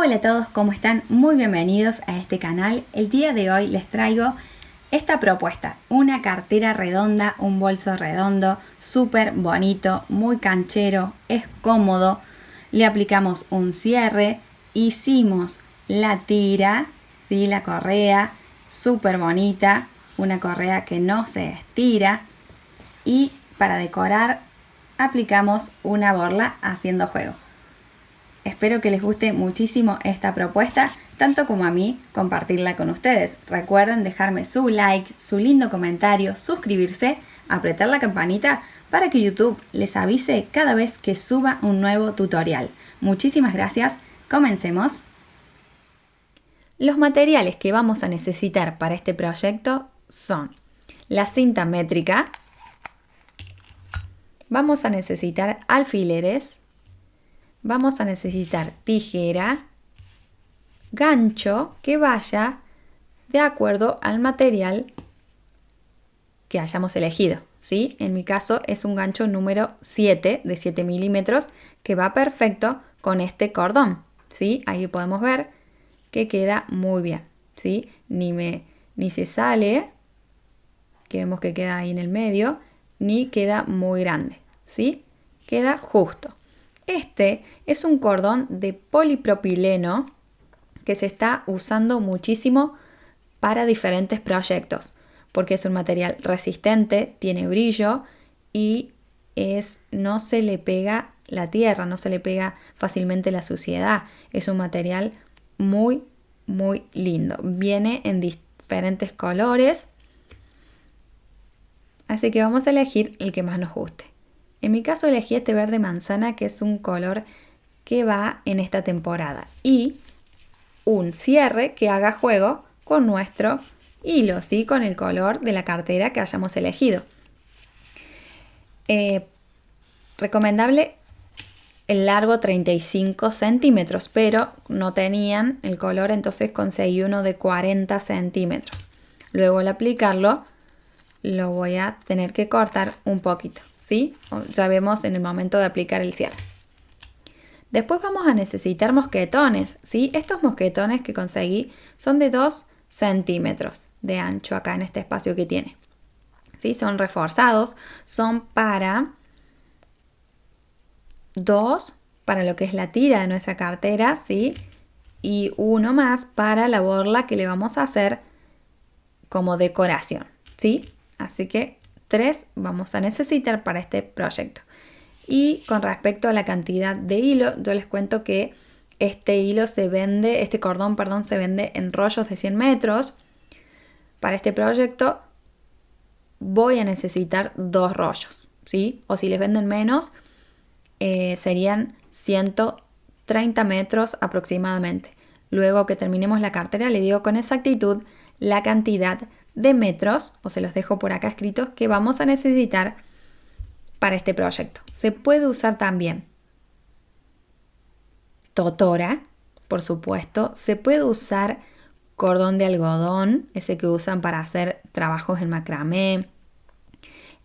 Hola a todos, ¿cómo están? Muy bienvenidos a este canal. El día de hoy les traigo esta propuesta, una cartera redonda, un bolso redondo, súper bonito, muy canchero, es cómodo. Le aplicamos un cierre, hicimos la tira, ¿sí? La correa, súper bonita, una correa que no se estira. Y para decorar aplicamos una borla haciendo juego. Espero que les guste muchísimo esta propuesta, tanto como a mí compartirla con ustedes. Recuerden dejarme su like, su lindo comentario, suscribirse, apretar la campanita para que YouTube les avise cada vez que suba un nuevo tutorial. Muchísimas gracias, comencemos. Los materiales que vamos a necesitar para este proyecto son la cinta métrica, vamos a necesitar alfileres, vamos a necesitar tijera, gancho que vaya de acuerdo al material que hayamos elegido, ¿sí? En mi caso es un gancho número 7 de 7 milímetros que va perfecto con este cordón, ¿sí? Ahí podemos ver que queda muy bien, ¿sí? Ni se sale, que vemos que queda ahí en el medio, ni queda muy grande, ¿sí? Queda justo. Este es un cordón de polipropileno que se está usando muchísimo para diferentes proyectos, porque es un material resistente, tiene brillo y no se le pega la tierra, no se le pega fácilmente la suciedad. Es un material muy, muy lindo. Viene en diferentes colores, así que vamos a elegir el que más nos guste. En mi caso elegí este verde manzana, que es un color que va en esta temporada, y un cierre que haga juego con nuestro hilo, ¿sí? Con el color de la cartera que hayamos elegido. Recomendable el largo 35 centímetros, pero no tenían el color, entonces conseguí uno de 40 centímetros. Luego al aplicarlo lo voy a tener que cortar un poquito, ¿sí? Ya vemos en el momento de aplicar el cierre. Después vamos a necesitar mosquetones, ¿sí? Estos mosquetones que conseguí son de 2 centímetros de ancho acá en este espacio que tiene, ¿sí? Son reforzados, son para 2 para lo que es la tira de nuestra cartera, ¿sí? Y uno más para la borla que le vamos a hacer como decoración, ¿sí? Así que 3 vamos a necesitar para este proyecto. Y con respecto a la cantidad de hilo, yo les cuento que este cordón, se vende en rollos de 100 metros. Para este proyecto voy a necesitar 2 rollos, ¿sí? O si les venden menos, serían 130 metros aproximadamente. Luego que terminemos la cartera, le digo con exactitud la cantidad de metros, o se los dejo por acá escritos, que vamos a necesitar para este proyecto. Se puede usar también totora, por supuesto. Se puede usar cordón de algodón, ese que usan para hacer trabajos en macramé.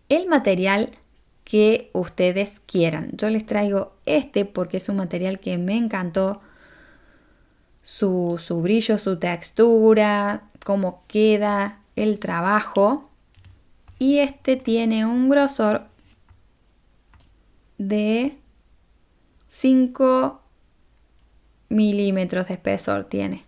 El material que ustedes quieran. Yo les traigo este porque es un material que me encantó. Su brillo, su textura, cómo queda el trabajo. Y este tiene un grosor de 5 milímetros de espesor tiene.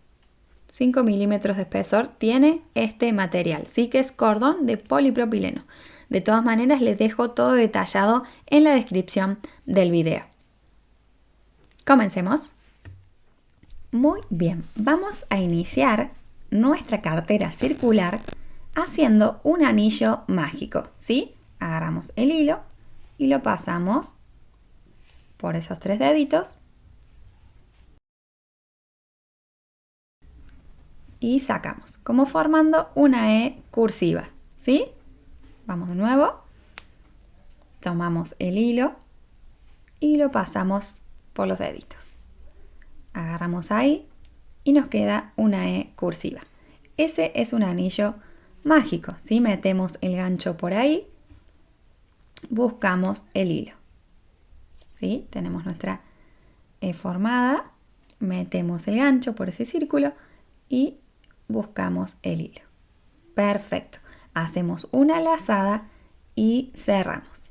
5 milímetros de espesor tiene este material. Sí que es cordón de polipropileno. De todas maneras les dejo todo detallado en la descripción del video. Comencemos. Muy bien, vamos a iniciar nuestra cartera circular haciendo un anillo mágico, ¿sí? Agarramos el hilo y lo pasamos por esos 3 deditos y sacamos, como formando una E cursiva, ¿sí? Vamos de nuevo, tomamos el hilo y lo pasamos por los deditos. Agarramos ahí y nos queda una E cursiva. Ese es un anillo mágico, ¿sí? Metemos el gancho por ahí, buscamos el hilo, ¿sí? Tenemos nuestra E formada Metemos el gancho por ese círculo y buscamos el hilo. Perfecto. Hacemos una lazada y cerramos.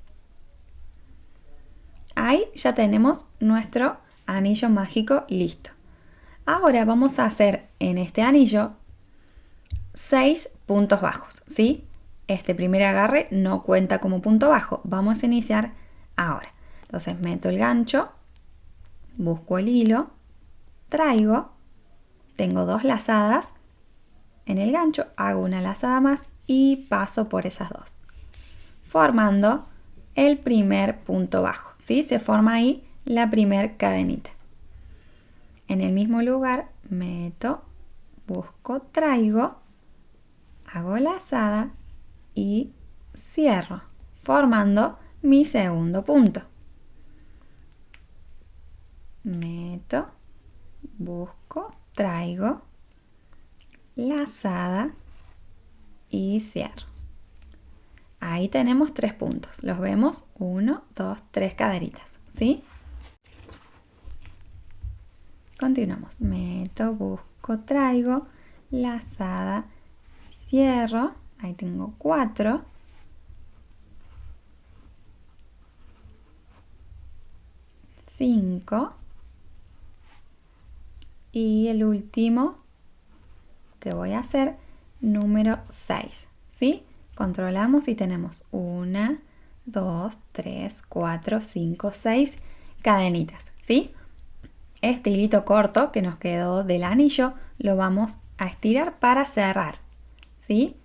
Ahí ya tenemos nuestro anillo mágico listo. Ahora vamos a hacer en este anillo 6 puntos bajos, ¿sí? Este primer agarre no cuenta como punto bajo. Vamos a iniciar ahora. Entonces meto el gancho, busco el hilo, traigo, tengo 2 lazadas en el gancho, hago una lazada más y paso por esas 2, formando el primer punto bajo, ¿sí? Se forma ahí la primer cadenita. En el mismo lugar meto, busco, traigo, hago lazada y cierro, formando mi segundo punto. Meto, busco, traigo, lazada y cierro. Ahí tenemos 3 puntos. Los vemos 1, 2, 3 cadenitas, ¿sí? Continuamos. Meto, busco, traigo, lazada, cierro. Ahí tengo 4. 5. Y el último que voy a hacer, número 6, ¿sí? Controlamos y tenemos 1, 2, 3, 4, 5, 6 cadenitas, ¿sí? Este hilito corto que nos quedó del anillo lo vamos a estirar para cerrar, ¿sí?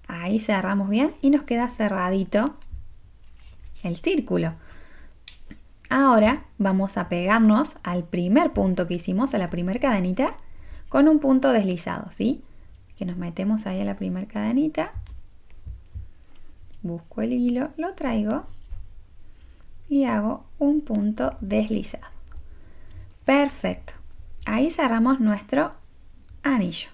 Ahí cerramos bien y nos queda cerradito el círculo. Ahora vamos a pegarnos al primer punto que hicimos, a la primera cadenita, con un punto deslizado, ¿sí? Que nos metemos ahí a la primera cadenita, busco el hilo, lo traigo y hago un punto deslizado. Perfecto. Ahí cerramos nuestro anillo.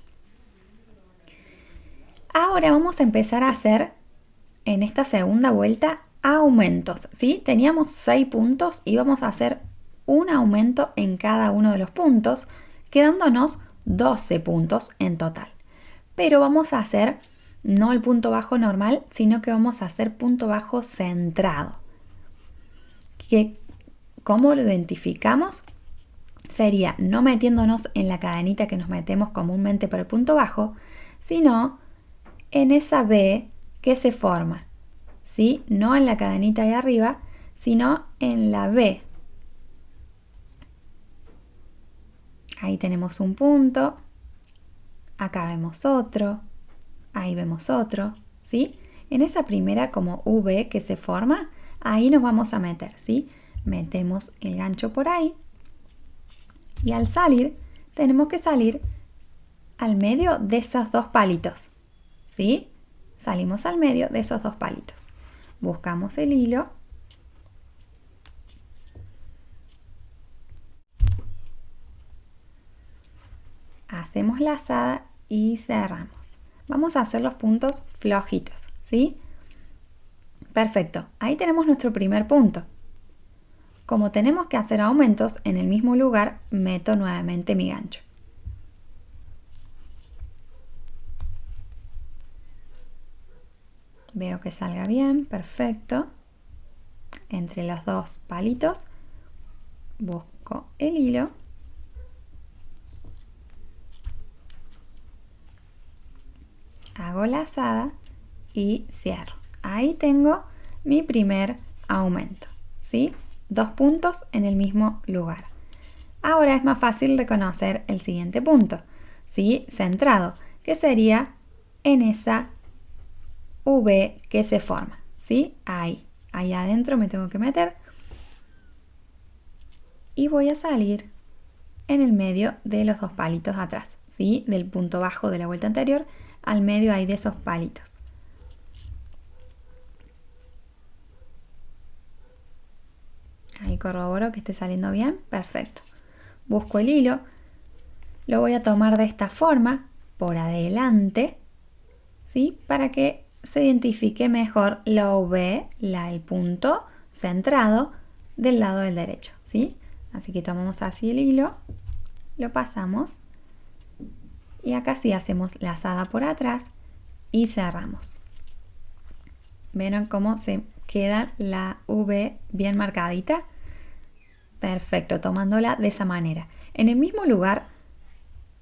Ahora vamos a empezar a hacer en esta segunda vuelta aumentos, ¿sí? Teníamos 6 puntos y vamos a hacer un aumento en cada uno de los puntos, quedándonos 12 puntos en total. Pero vamos a hacer no el punto bajo normal, sino que vamos a hacer punto bajo centrado. ¿Cómo lo identificamos? Sería no metiéndonos en la cadenita que nos metemos comúnmente para el punto bajo, sino en esa V que se forma, ¿sí? No en la cadenita de arriba, sino en la V. Ahí tenemos un punto, acá vemos otro, ahí vemos otro, ¿sí? En esa primera como V que se forma, ahí nos vamos a meter, ¿sí? Metemos el gancho por ahí y al salir tenemos que salir al medio de esos 2 palitos, ¿sí? Salimos al medio de esos 2 palitos. Buscamos el hilo. Hacemos lazada y cerramos. Vamos a hacer los puntos flojitos, ¿sí? Perfecto. Ahí tenemos nuestro primer punto. Como tenemos que hacer aumentos en el mismo lugar, meto nuevamente mi gancho. Veo que salga bien, perfecto. Entre los 2 palitos busco el hilo. Hago lazada y cierro. Ahí tengo mi primer aumento, ¿sí? 2 puntos en el mismo lugar. Ahora es más fácil reconocer el siguiente punto, ¿sí? Centrado, que sería en esa V que se forma, ¿sí? Ahí adentro me tengo que meter y voy a salir en el medio de los 2 palitos atrás, ¿sí? Del punto bajo de la vuelta anterior al medio ahí de esos palitos. Ahí corroboro que esté saliendo bien, perfecto. Busco el hilo, lo voy a tomar de esta forma, por adelante, ¿sí? Para que se identifique mejor la V, el punto centrado del lado del derecho, ¿sí? Así que tomamos así el hilo, lo pasamos y acá sí hacemos lazada por atrás y cerramos. ¿Vieron cómo se queda la V bien marcadita? Perfecto, tomándola de esa manera. En el mismo lugar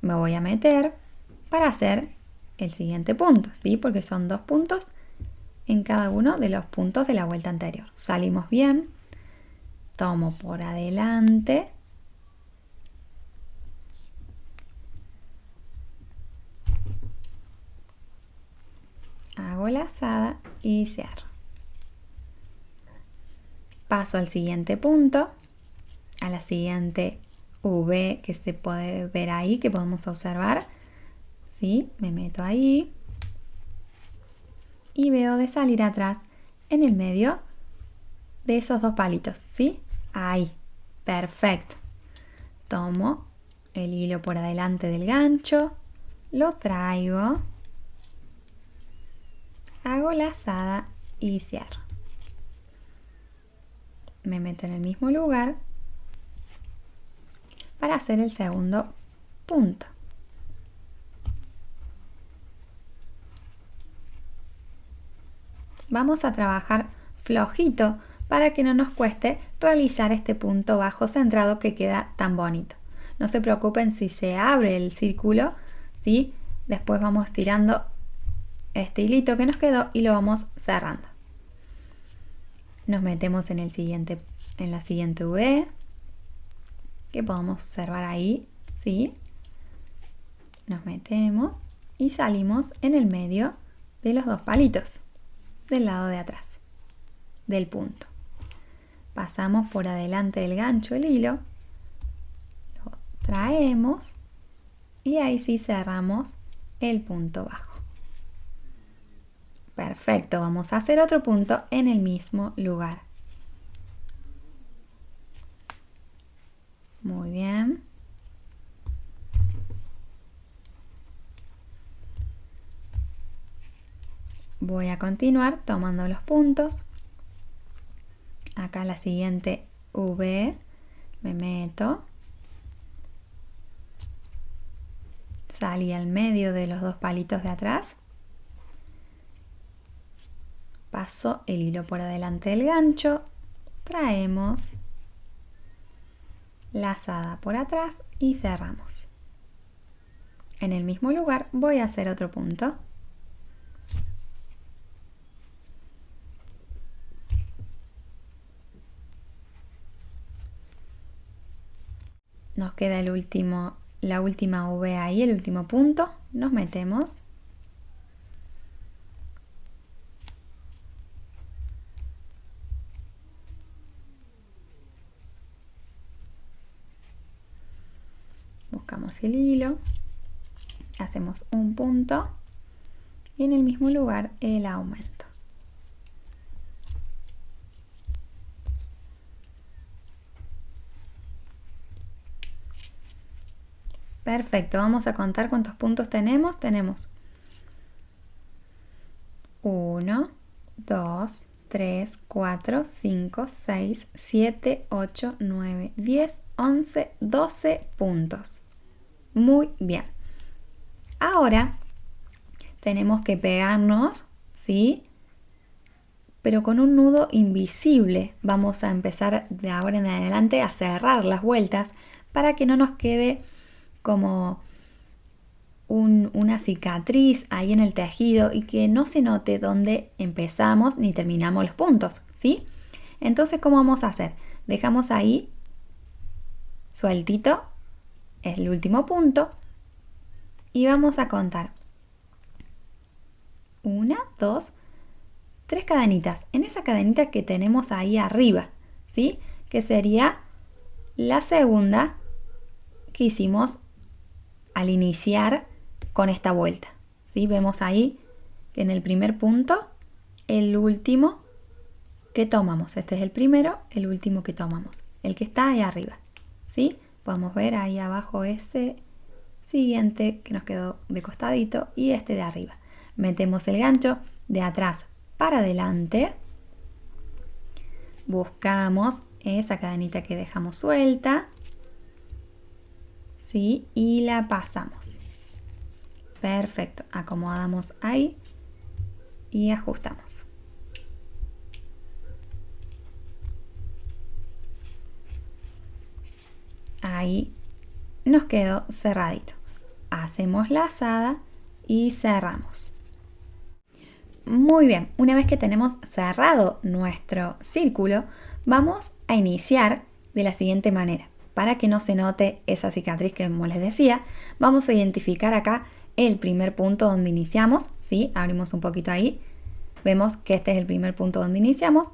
me voy a meter para hacer el siguiente punto, ¿sí? Porque son 2 puntos en cada uno de los puntos de la vuelta anterior. Salimos bien, tomo por adelante, hago lazada y cierro. Paso al siguiente punto, a la siguiente V que se puede ver ahí, que podemos observar, ¿sí? Me meto ahí y veo de salir atrás en el medio de esos 2 palitos, ¿sí? Ahí, perfecto. Tomo el hilo por adelante del gancho, lo traigo, hago lazada y cierro. Me meto en el mismo lugar para hacer el segundo punto. Vamos a trabajar flojito para que no nos cueste realizar este punto bajo centrado que queda tan bonito. No se preocupen si se abre el círculo, ¿sí? Después vamos tirando este hilito que nos quedó y lo vamos cerrando. Nos metemos en la siguiente V, que podemos observar ahí, ¿sí? Nos metemos y salimos en el medio de los 2 palitos del lado de atrás del punto. Pasamos por adelante del gancho el hilo, lo traemos y ahí sí cerramos el punto bajo. Perfecto, vamos a hacer otro punto en el mismo lugar. Muy bien. Voy a continuar tomando los puntos. Acá la siguiente V, me meto. Salí al medio de los 2 palitos de atrás. Paso el hilo por adelante del gancho. Traemos. Lazada por atrás y cerramos. En el mismo lugar voy a hacer otro punto. Nos queda la última V ahí, el último punto. Nos metemos. Buscamos el hilo. Hacemos un punto. Y en el mismo lugar el aumento. Perfecto, vamos a contar cuántos puntos tenemos. Tenemos 1, 2, 3, 4, 5, 6, 7, 8, 9, 10, 11, 12 puntos. Muy bien. Ahora tenemos que pegarnos, ¿sí? Pero con un nudo invisible. Vamos a empezar de ahora en adelante a cerrar las vueltas para que no nos quede como una cicatriz ahí en el tejido y que no se note dónde empezamos ni terminamos los puntos, ¿sí? Entonces, ¿cómo vamos a hacer? Dejamos ahí sueltito, es el último punto, y vamos a contar 1, 2, 3 cadenitas. En esa cadenita que tenemos ahí arriba, ¿sí? Que sería la segunda que hicimos al iniciar con esta vuelta, ¿sí? Vemos ahí que en el primer punto, el último que tomamos. Este es el primero, el último que tomamos. El que está ahí arriba, ¿sí? Podemos ver ahí abajo ese siguiente que nos quedó de costadito y este de arriba. Metemos el gancho de atrás para adelante. Buscamos esa cadenita que dejamos suelta, ¿sí? Y la pasamos. Perfecto, acomodamos ahí y ajustamos. Ahí nos quedó cerradito. Hacemos lazada y cerramos. Muy bien, una vez que tenemos cerrado nuestro círculo, vamos a iniciar de la siguiente manera. Para que no se note esa cicatriz que, como les decía, vamos a identificar acá el primer punto donde iniciamos, ¿sí? Abrimos un poquito ahí, vemos que este es el primer punto donde iniciamos,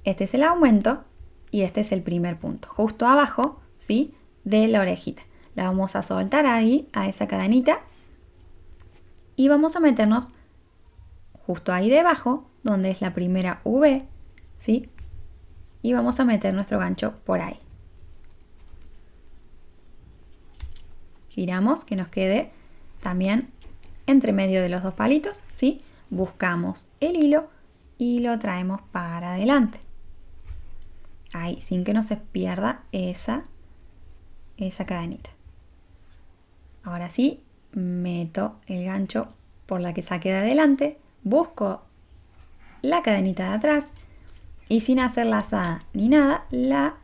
este es el aumento y este es el primer punto, justo abajo, ¿sí? De la orejita. La vamos a soltar ahí, a esa cadenita, y vamos a meternos justo ahí debajo, donde es la primera V, ¿sí? Y vamos a meter nuestro gancho por ahí. Giramos, que nos quede también entre medio de los dos palitos, ¿sí? Buscamos el hilo y lo traemos para adelante. Ahí, sin que no se pierda esa cadenita. Ahora sí, meto el gancho por la que saqué de adelante, busco la cadenita de atrás y sin hacer lazada ni nada, la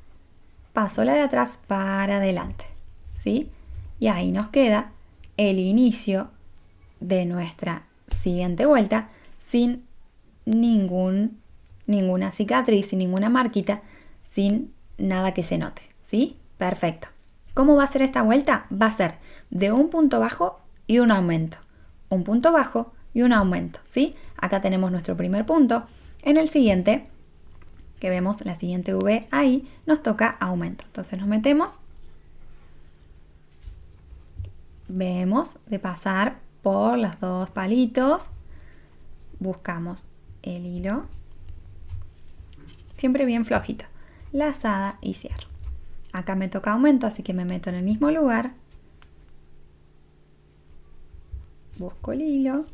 paso la de atrás para adelante, ¿sí? Y ahí nos queda el inicio de nuestra siguiente vuelta sin ninguna cicatriz, sin ninguna marquita, sin nada que se note, ¿sí? Perfecto. ¿Cómo va a ser esta vuelta? Va a ser de un punto bajo y un aumento. Un punto bajo y un aumento, ¿sí? Acá tenemos nuestro primer punto. En el siguiente, que vemos la siguiente V ahí, nos toca aumento. Entonces nos metemos. Vemos de pasar por los dos palitos. Buscamos el hilo. Siempre bien flojito. Lazada y cierro. Acá me toca aumento, así que me meto en el mismo lugar. Busco el hilo.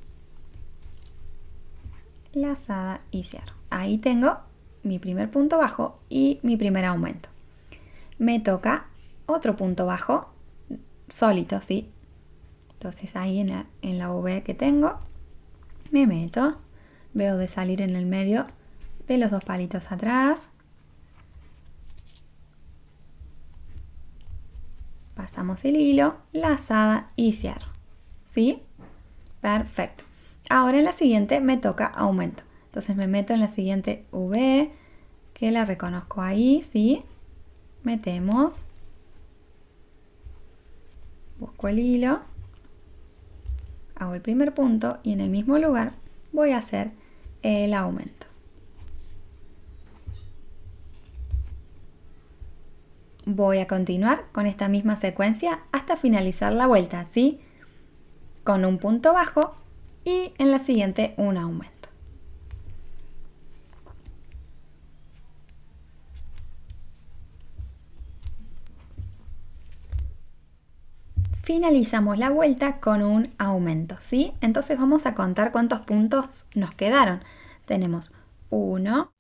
Lazada y cierro. Ahí tengo mi primer punto bajo y mi primer aumento. Me toca otro punto bajo solito, ¿sí? Entonces ahí en la V que tengo, me meto. Veo de salir en el medio de los dos palitos atrás. Pasamos el hilo, lazada y cierro. ¿Sí? Perfecto. Ahora en la siguiente me toca aumento. Entonces me meto en la siguiente V, que la reconozco ahí, ¿sí? Metemos. Busco el hilo. Hago el primer punto y en el mismo lugar voy a hacer el aumento. Voy a continuar con esta misma secuencia hasta finalizar la vuelta, ¿sí? Con un punto bajo y en la siguiente un aumento. Finalizamos la vuelta con un aumento, ¿sí? Entonces vamos a contar cuántos puntos nos quedaron. Tenemos 1,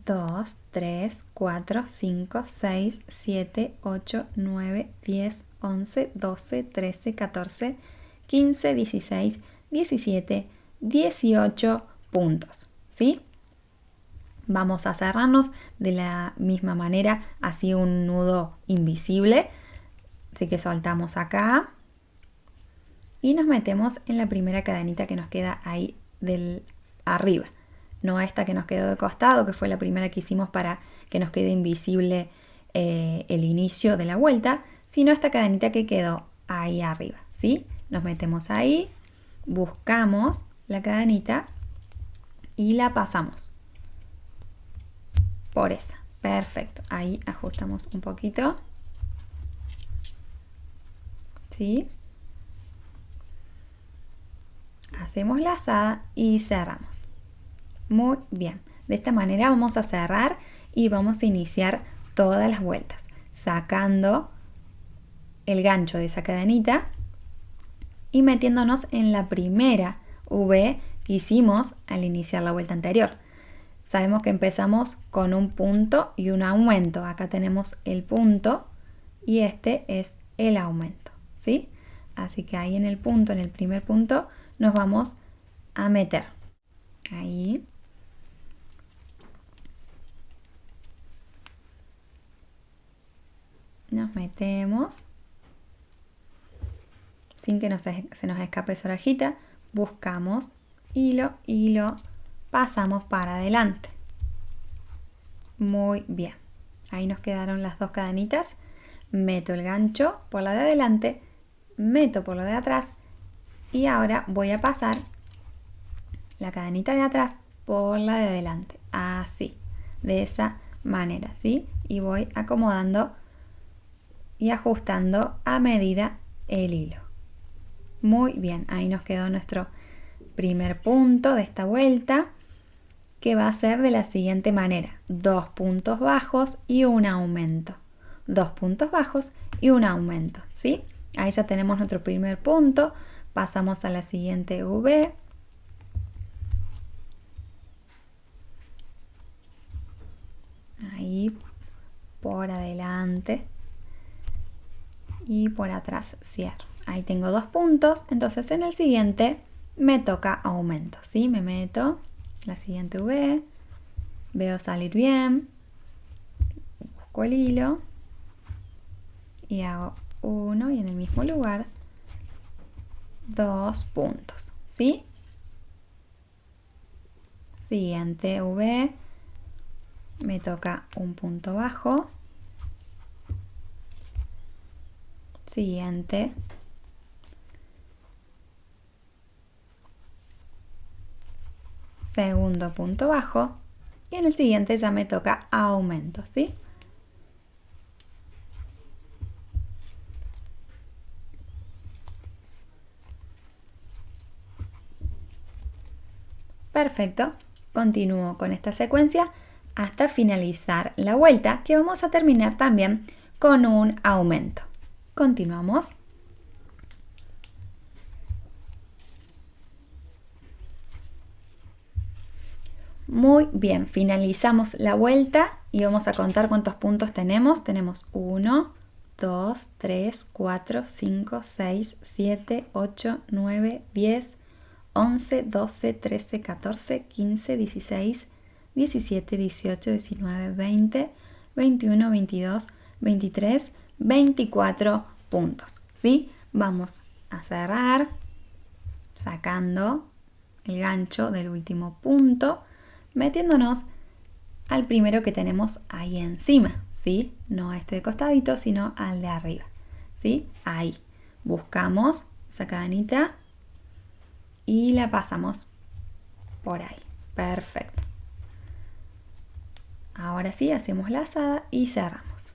2, 3, 4, 5, 6, 7, 8, 9, 10, 11, 12, 13, 14, 15, 16, 17, 18 puntos, ¿sí? Vamos a cerrarnos de la misma manera, así un nudo invisible. Así que soltamos acá y nos metemos en la primera cadenita que nos queda ahí del arriba. No esta que nos quedó de costado, que fue la primera que hicimos para que nos quede invisible el inicio de la vuelta, sino esta cadenita que quedó ahí arriba, ¿sí? Nos metemos ahí, buscamos la cadenita y la pasamos por esa. Perfecto. Ahí ajustamos un poquito. ¿Sí? Hacemos lazada y cerramos. Muy bien. De esta manera vamos a cerrar y vamos a iniciar todas las vueltas, sacando el gancho de esa cadenita y metiéndonos en la primera V que hicimos al iniciar la vuelta anterior. Sabemos que empezamos con un punto y un aumento. Acá tenemos el punto y este es el aumento, ¿sí? Así que ahí en el primer punto, nos vamos a meter. Ahí. Nos metemos. Sin que se nos escape esa orejita, buscamos hilo y lo pasamos para adelante. Muy bien. Ahí nos quedaron las dos cadenitas. Meto el gancho por la de adelante, meto por la de atrás y ahora voy a pasar la cadenita de atrás por la de adelante. Así, de esa manera, ¿sí? Y voy acomodando y ajustando a medida el hilo. Muy bien, ahí nos quedó nuestro primer punto de esta vuelta, que va a ser de la siguiente manera: 2 puntos bajos y un aumento, 2 puntos bajos y un aumento, ¿sí? Ahí ya tenemos nuestro primer punto. Pasamos a la siguiente V, ahí por adelante y por atrás cierro. Ahí tengo 2 puntos, entonces en el siguiente me toca aumento, ¿sí? Me meto la siguiente V, veo salir bien, busco el hilo y hago 1 y en el mismo lugar 2 puntos, ¿sí? Siguiente V, me toca un punto bajo, siguiente, segundo punto bajo y en el siguiente ya me toca aumento, ¿sí? Perfecto, continúo con esta secuencia hasta finalizar la vuelta, que vamos a terminar también con un aumento. Continuamos. Muy bien, finalizamos la vuelta y vamos a contar cuántos puntos tenemos. Tenemos 1, 2, 3, 4, 5, 6, 7, 8, 9, 10, 11, 12, 13, 14, 15, 16, 17, 18, 19, 20, 21, 22, 23, 24 puntos, ¿sí? Vamos a cerrar sacando el gancho del último punto, metiéndonos al primero que tenemos ahí encima, ¿sí? No a este de costadito, sino al de arriba, ¿sí? Ahí. Buscamos esa cadenita y la pasamos por ahí. Perfecto. Ahora sí, hacemos la lazada y cerramos.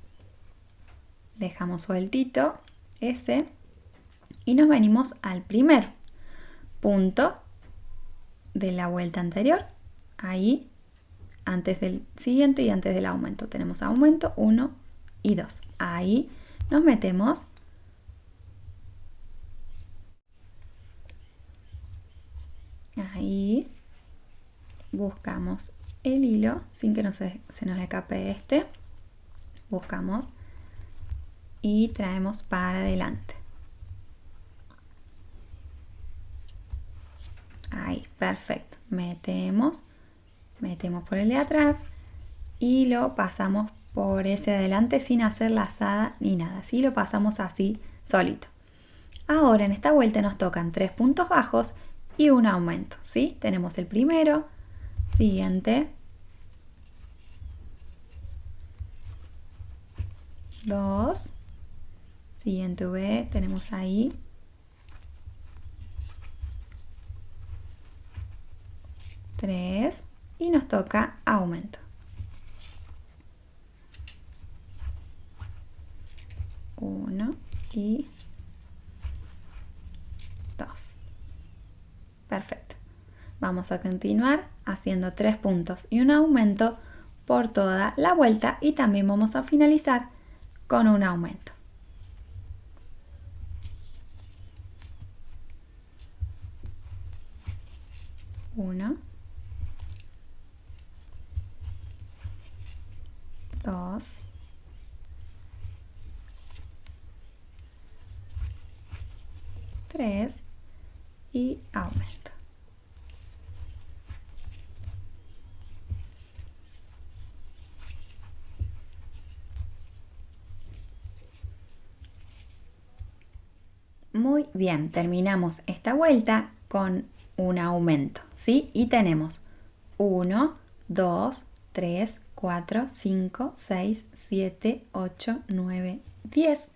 Dejamos sueltito ese y nos venimos al primer punto de la vuelta anterior. Ahí, antes del siguiente y antes del aumento. Tenemos aumento 1 y 2. Ahí nos metemos. Ahí buscamos el hilo sin que se nos escape este. Buscamos y traemos para adelante. Ahí, perfecto. Metemos por el de atrás y lo pasamos por ese de adelante sin hacer lazada ni nada. Así lo pasamos así solito. Ahora en esta vuelta nos tocan 3 puntos bajos y un aumento, ¿sí? Tenemos el primero, siguiente, 2, siguiente V, tenemos ahí, 3 y nos toca aumento. 1 y 2. Perfecto. Vamos a continuar haciendo 3 puntos y un aumento por toda la vuelta y también vamos a finalizar con un aumento. Uno, 2, 3 y aumento. Muy bien, terminamos esta vuelta con un aumento, ¿sí? Y tenemos 1, 2, 3, 4, 5, 6, 7, 8, 9, 10,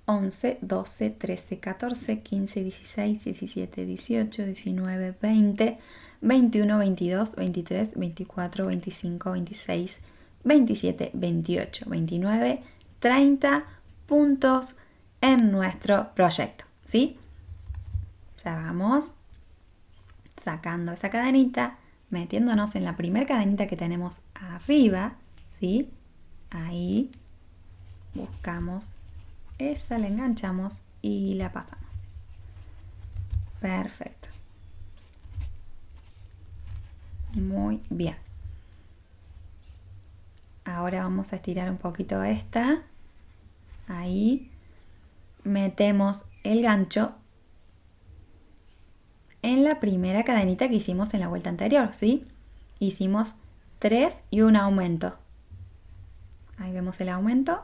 11, 12, 13, 14, 15, 16, 17, 18, 19, 20, 21, 22, 23, 24, 25, 26, 27, 28, 29, 30 puntos en nuestro proyecto, ¿sí? Ya vamos sacando esa cadenita, metiéndonos en la primera cadenita que tenemos arriba, ¿sí? Ahí buscamos esa, la enganchamos y la pasamos. Perfecto. Muy bien. Ahora vamos a estirar un poquito esta. Ahí metemos el gancho en la primera cadenita que hicimos en la vuelta anterior, ¿sí? Hicimos 3 y un aumento. Ahí vemos el aumento.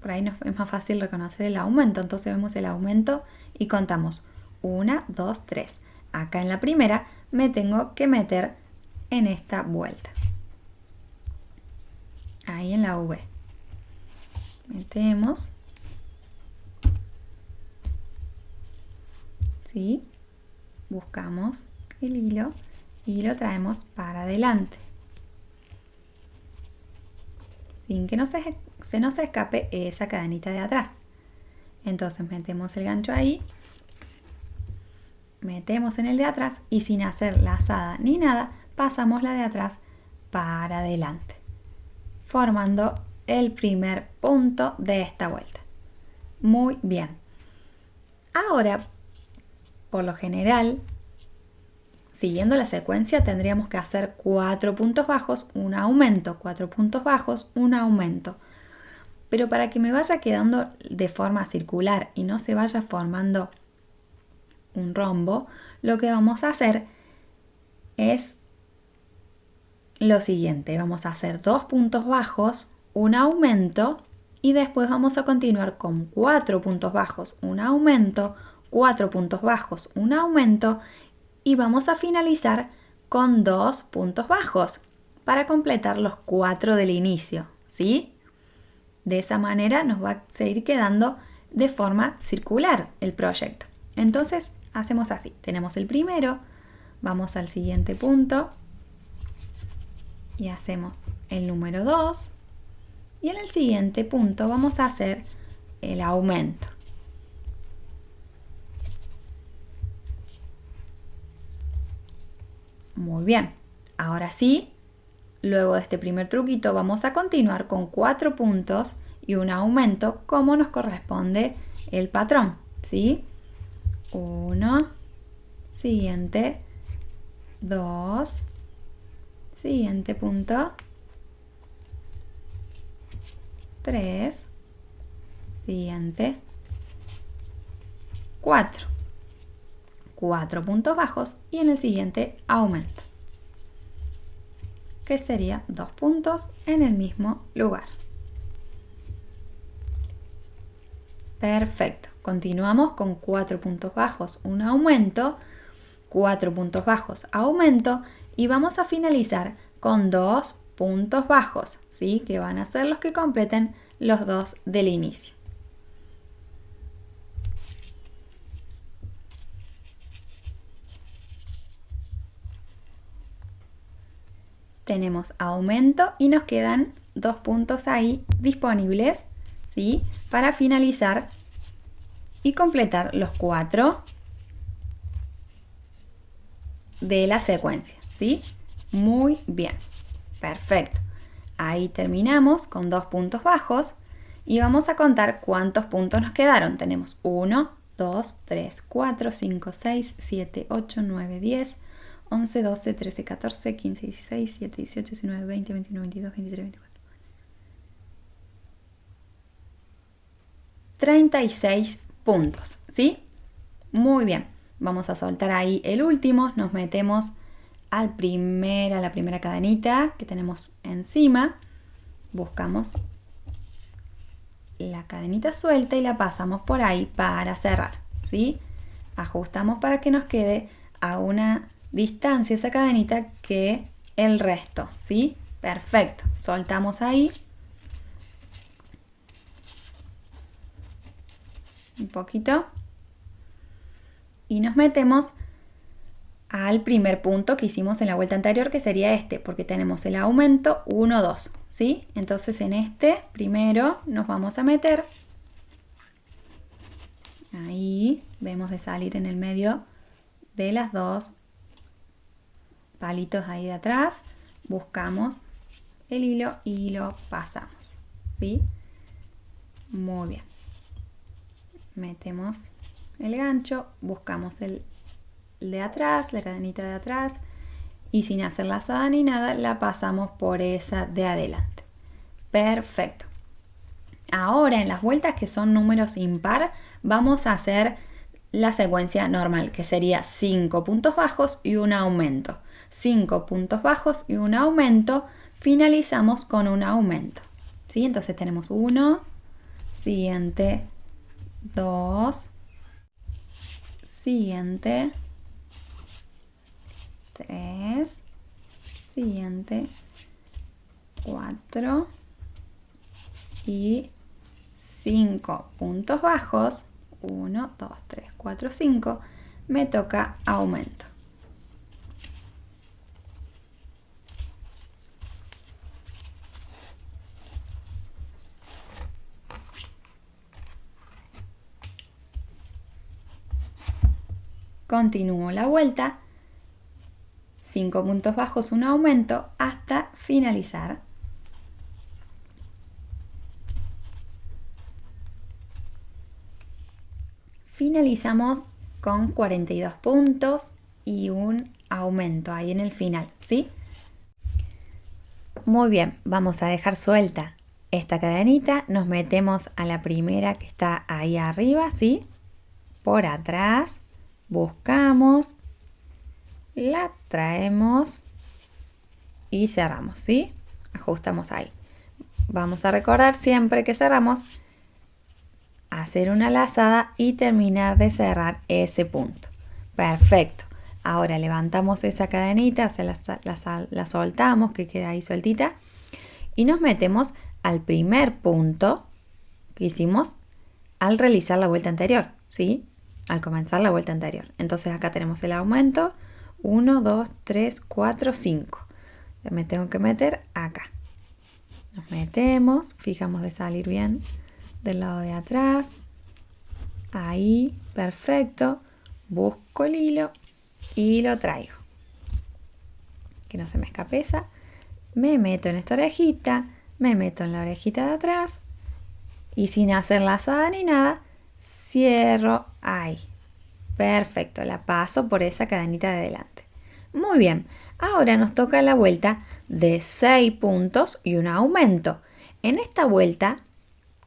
Por ahí es más fácil reconocer el aumento. Entonces vemos el aumento y contamos 1, 2, 3. Acá en la primera me tengo que meter en esta vuelta. Ahí en la V. Metemos. ¿Sí? Buscamos el hilo y lo traemos para adelante. Sin que se nos escape esa cadenita de atrás. Entonces metemos el gancho ahí, metemos en el de atrás y sin hacer lazada ni nada, pasamos la de atrás para adelante, formando el primer punto de esta vuelta. Muy bien. Ahora, por lo general, siguiendo la secuencia, tendríamos que hacer 4 puntos bajos, un aumento, 4 puntos bajos, un aumento. Pero para que me vaya quedando de forma circular y no se vaya formando un rombo, lo que vamos a hacer es lo siguiente. Vamos a hacer 2 puntos bajos, un aumento y después vamos a continuar con 4 puntos bajos, un aumento, 4 puntos bajos, un aumento y vamos a finalizar con 2 puntos bajos para completar los 4 del inicio, ¿sí? De esa manera nos va a seguir quedando de forma circular el proyecto. Entonces hacemos así, tenemos el primero, vamos al siguiente punto y hacemos el número 2 y en el siguiente punto vamos a hacer el aumento. Muy bien, ahora sí, luego de este primer truquito vamos a continuar con 4 puntos y un aumento como nos corresponde el patrón, ¿sí? 1, siguiente, 2, siguiente punto, 3, siguiente, 4. 4 puntos bajos y en el siguiente aumento, que sería 2 puntos en el mismo lugar. Perfecto, continuamos con 4 puntos bajos, un aumento, 4 puntos bajos, aumento y vamos a finalizar con 2 puntos bajos, ¿sí? Que van a ser los que completen los 2 del inicio. Tenemos aumento y nos quedan 2 puntos ahí disponibles, ¿sí? Para finalizar y completar los 4 de la secuencia, ¿sí? Muy bien, perfecto. Ahí terminamos con 2 puntos bajos y vamos a contar cuántos puntos nos quedaron. Tenemos 1, 2, 3, 4, 5, 6, 7, 8, 9, 10, 11, 12, 13, 14, 15, 16, 17, 18, 19, 20, 21, 22, 23, 24. 36 puntos, ¿sí? Muy bien, vamos a soltar ahí el último, nos metemos a la primera cadenita que tenemos encima, buscamos la cadenita suelta y la pasamos por ahí para cerrar, ¿sí? Ajustamos para que nos quede a una distancia esa cadenita que el resto, ¿sí? Perfecto, soltamos ahí un poquito y nos metemos al primer punto que hicimos en la vuelta anterior, que sería este, porque tenemos el aumento 1, 2, ¿sí? Entonces en este primero nos vamos a meter, ahí vemos de salir en el medio de las dos palitos ahí de atrás, buscamos el hilo y lo pasamos, ¿sí? Muy bien, metemos el gancho, buscamos el de atrás, la cadenita de atrás, y sin hacer lazada ni nada la pasamos por esa de adelante. Perfecto. Ahora en las vueltas que son números impar vamos a hacer la secuencia normal, que sería 5 puntos bajos y un aumento. 5 puntos bajos y un aumento, finalizamos con un aumento, ¿sí? Entonces tenemos 1, siguiente, 2, siguiente, 3, siguiente, 4 y 5 puntos bajos, 1, 2, 3, 4, 5, me toca aumento. Continúo la vuelta, 5 puntos bajos, un aumento, hasta finalizar. Finalizamos con 42 puntos y un aumento ahí en el final, ¿sí? Muy bien, vamos a dejar suelta esta cadenita, nos metemos a la primera que está ahí arriba, ¿sí? Por atrás, buscamos, la traemos y cerramos, ¿sí? Ajustamos ahí. Vamos a recordar siempre que cerramos, hacer una lazada y terminar de cerrar ese punto. Perfecto. Ahora levantamos esa cadenita, la soltamos, que queda ahí sueltita, y nos metemos al primer punto que hicimos al realizar la vuelta anterior, ¿sí? Al comenzar la vuelta anterior. Entonces acá tenemos el aumento, 1, 2, 3, 4, 5. Me tengo que meter acá. Nos metemos, fijamos de salir bien del lado de atrás, ahí, perfecto, busco el hilo y lo traigo, que no se me escape esa, me meto en esta orejita, me meto en la orejita de atrás y sin hacer lazada ni nada, cierro ahí, perfecto, la paso por esa cadenita de delante. Muy bien, ahora nos toca la vuelta de 6 puntos y un aumento. En esta vuelta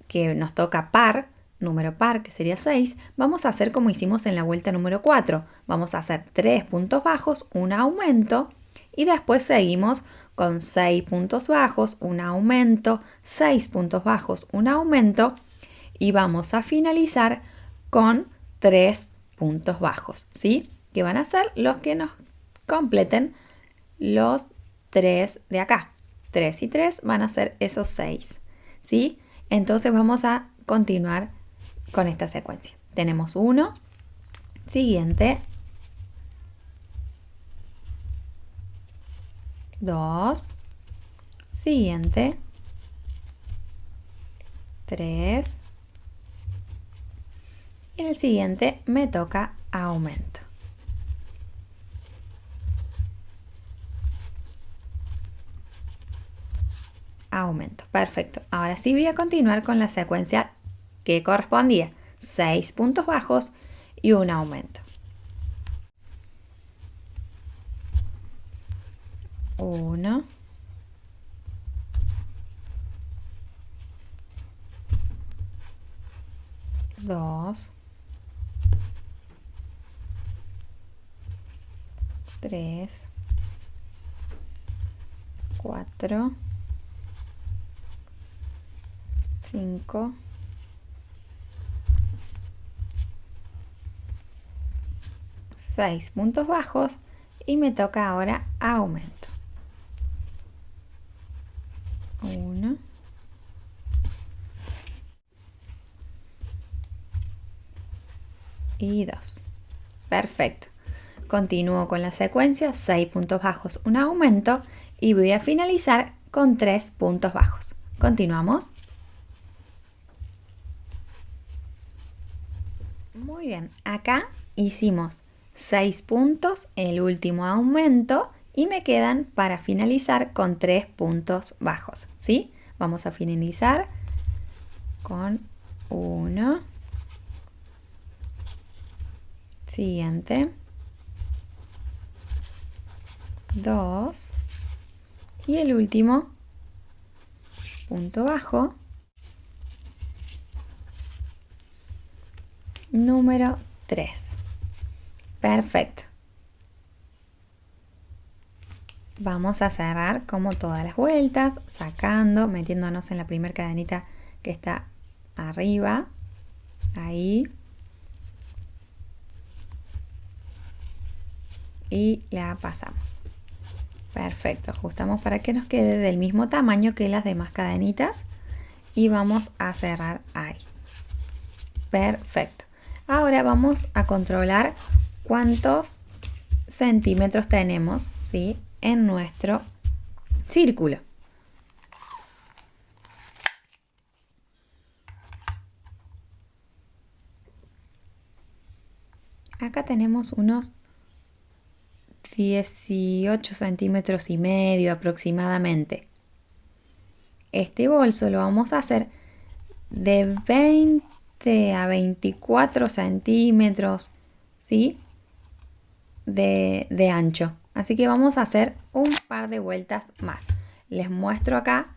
que nos toca par, número par, que sería 6, vamos a hacer como hicimos en la vuelta número 4. Vamos a hacer 3 puntos bajos, un aumento, y después seguimos con 6 puntos bajos, un aumento, 6 puntos bajos, un aumento, y vamos a finalizar con 3 puntos bajos, ¿sí? Que van a ser los que nos completen los 3 de acá. 3 y 3 van a ser esos 6, ¿sí? Entonces vamos a continuar con esta secuencia. Tenemos 1, siguiente, 2, siguiente, 3, y en el siguiente me toca aumento. Aumento, perfecto. Ahora sí voy a continuar con la secuencia que correspondía, 6 puntos bajos y un aumento. 1, 2, 3, 4, 5, 6 puntos bajos y me toca ahora aumento. 1, y 2. Perfecto. Continúo con la secuencia, 6 puntos bajos, un aumento y voy a finalizar con 3 puntos bajos. Continuamos. Muy bien, acá hicimos 6 puntos, el último aumento y me quedan para finalizar con 3 puntos bajos, ¿sí? Vamos a finalizar con 1, siguiente, 2 y el último punto bajo número 3. Perfecto. Vamos a cerrar como todas las vueltas, sacando, metiéndonos en la primera cadenita que está arriba, ahí, y la pasamos. Perfecto, ajustamos para que nos quede del mismo tamaño que las demás cadenitas y vamos a cerrar ahí. Perfecto. Ahora vamos a controlar cuántos centímetros tenemos, ¿sí?, en nuestro círculo. Acá tenemos unos 18 centímetros y medio aproximadamente. Este bolso lo vamos a hacer de 20 a 24 centímetros, ¿sí?, de ancho. Así que vamos a hacer un par de vueltas más. Les muestro acá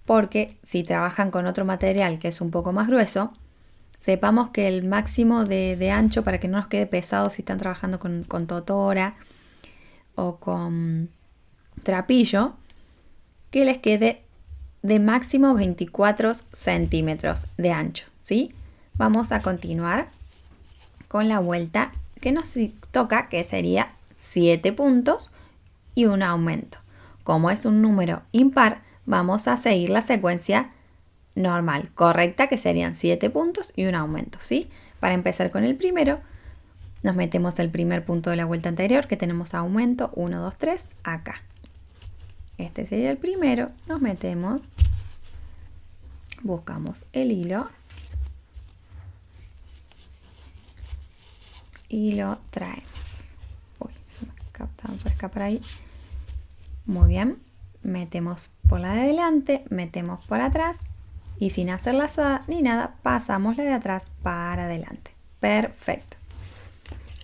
porque si trabajan con otro material que es un poco más grueso, sepamos que el máximo de ancho, para que no nos quede pesado si están trabajando con totora o con trapillo, que les quede de máximo 24 centímetros de ancho, ¿sí? Vamos a continuar con la vuelta que nos toca, que sería 7 puntos y un aumento. Como es un número impar, vamos a seguir la secuencia normal, correcta, que serían 7 puntos y un aumento, ¿sí? Para empezar con el primero, nos metemos el primer punto de la vuelta anterior, que tenemos aumento 1, 2, 3, acá. Este sería el primero, nos metemos, buscamos el hilo y lo traemos. Uy, se me escapa por escapar ahí. Muy bien, metemos por la de adelante, metemos por atrás y sin hacer lazada ni nada, pasamos la de atrás para adelante. Perfecto.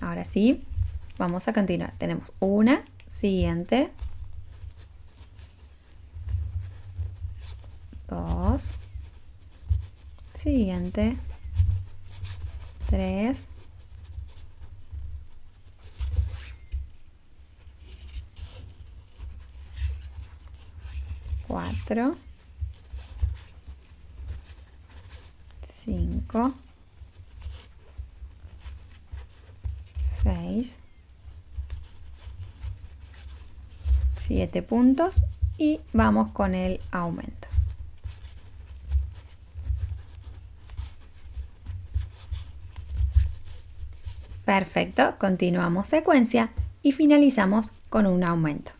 Ahora sí, vamos a continuar. Tenemos una, siguiente, 2, siguiente, 3, 4, 5, 6, 7 puntos y vamos con el aumento. Perfecto, continuamos secuencia y finalizamos con un aumento.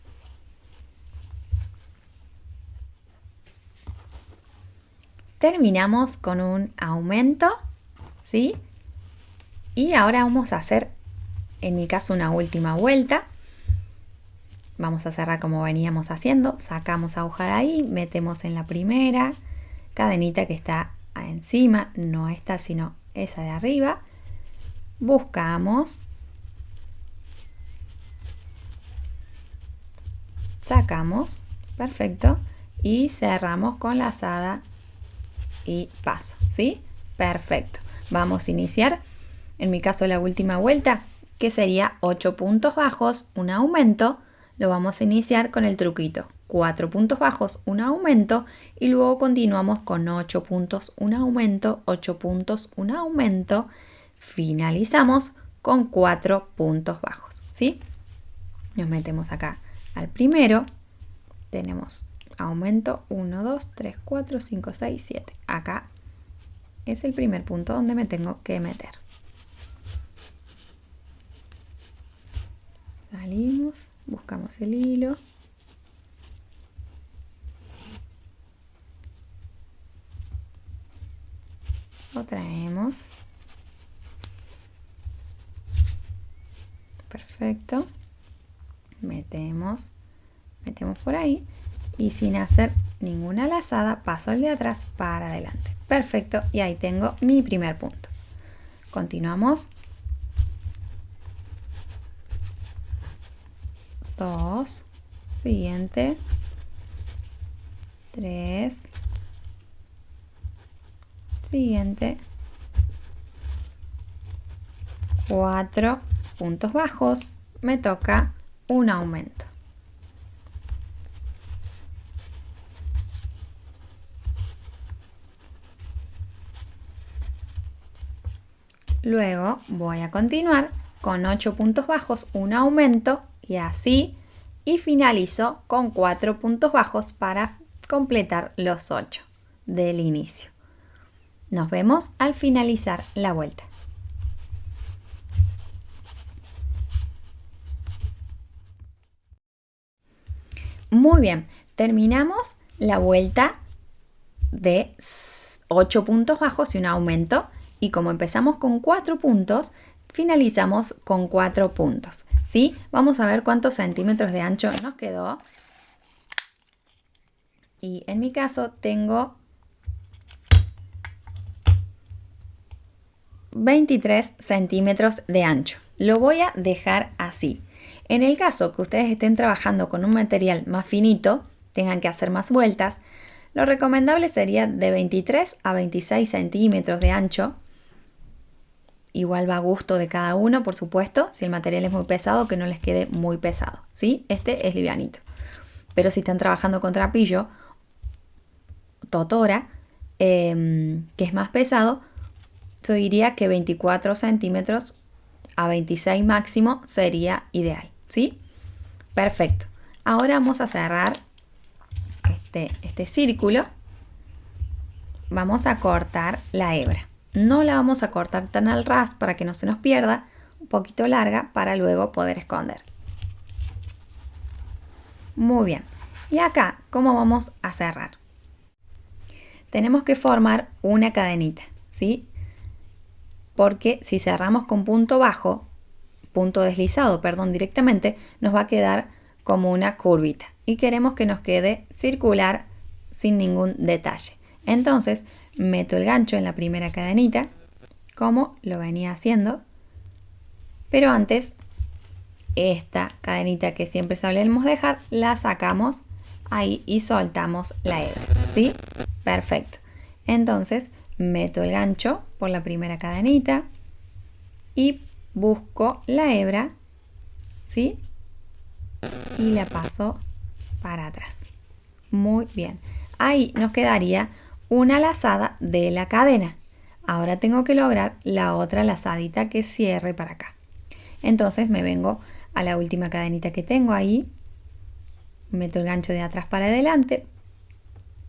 Terminamos con un aumento, ¿sí? Y ahora vamos a hacer, en mi caso, una última vuelta. Vamos a cerrar como veníamos haciendo. Sacamos aguja de ahí, metemos en la primera cadenita que está encima, no esta, sino esa de arriba. Buscamos, sacamos, perfecto, y cerramos con lazada y paso, ¿sí? Perfecto. Vamos a iniciar, en mi caso, la última vuelta. que sería 8 puntos bajos, un aumento. Lo vamos a iniciar con el truquito. 4 puntos bajos, un aumento y luego continuamos con 8 puntos, un aumento, 8 puntos, un aumento. Finalizamos con 4 puntos bajos, ¿sí? Nos metemos acá al primero. Tenemos aumento 1, 2, 3, 4, 5, 6, 7. Acá es el primer punto donde me tengo que meter. Salimos, buscamos el hilo. Lo traemos. Perfecto. Metemos por ahí y sin hacer ninguna lazada paso el de atrás para adelante. Perfecto, y ahí tengo mi primer punto. Continuamos. 2, siguiente, 3, siguiente, 4 puntos bajos, me toca un aumento. Luego voy a continuar con 8 puntos bajos, un aumento y así, y finalizo con 4 puntos bajos para completar los 8 del inicio. Nos vemos al finalizar la vuelta. Muy bien, terminamos la vuelta de 8 puntos bajos y un aumento. Y como empezamos con 4 puntos, finalizamos con 4 puntos, ¿sí? Vamos a ver cuántos centímetros de ancho nos quedó. Y en mi caso tengo 23 centímetros de ancho. Lo voy a dejar así. En el caso que ustedes estén trabajando con un material más finito, tengan que hacer más vueltas, lo recomendable sería de 23 a 26 centímetros de ancho. Igual va a gusto de cada uno, por supuesto. Si el material es muy pesado, que no les quede muy pesado, ¿sí? Este es livianito. Pero si están trabajando con trapillo, totora, que es más pesado, yo diría que 24 centímetros a 26 máximo sería ideal, ¿sí? Perfecto. Ahora vamos a cerrar este círculo. Vamos a cortar la hebra. No la vamos a cortar tan al ras para que no se nos pierda, un poquito larga para luego poder esconder. Muy bien. Y acá, ¿cómo vamos a cerrar? Tenemos que formar una cadenita, ¿sí? Porque si cerramos con punto bajo, punto deslizado, perdón, directamente, nos va a quedar como una curvita. Y queremos que nos quede circular sin ningún detalle. Entonces, meto el gancho en la primera cadenita, como lo venía haciendo, pero antes esta cadenita que siempre solemos dejar, la sacamos ahí y soltamos la hebra, ¿sí? Perfecto. Entonces meto el gancho por la primera cadenita y busco la hebra, ¿sí? Y la paso para atrás. Muy bien. Ahí nos quedaría una lazada de la cadena. Ahora tengo que lograr la otra lazadita que cierre para acá. Entonces me vengo a la última cadenita que tengo ahí, meto el gancho de atrás para adelante,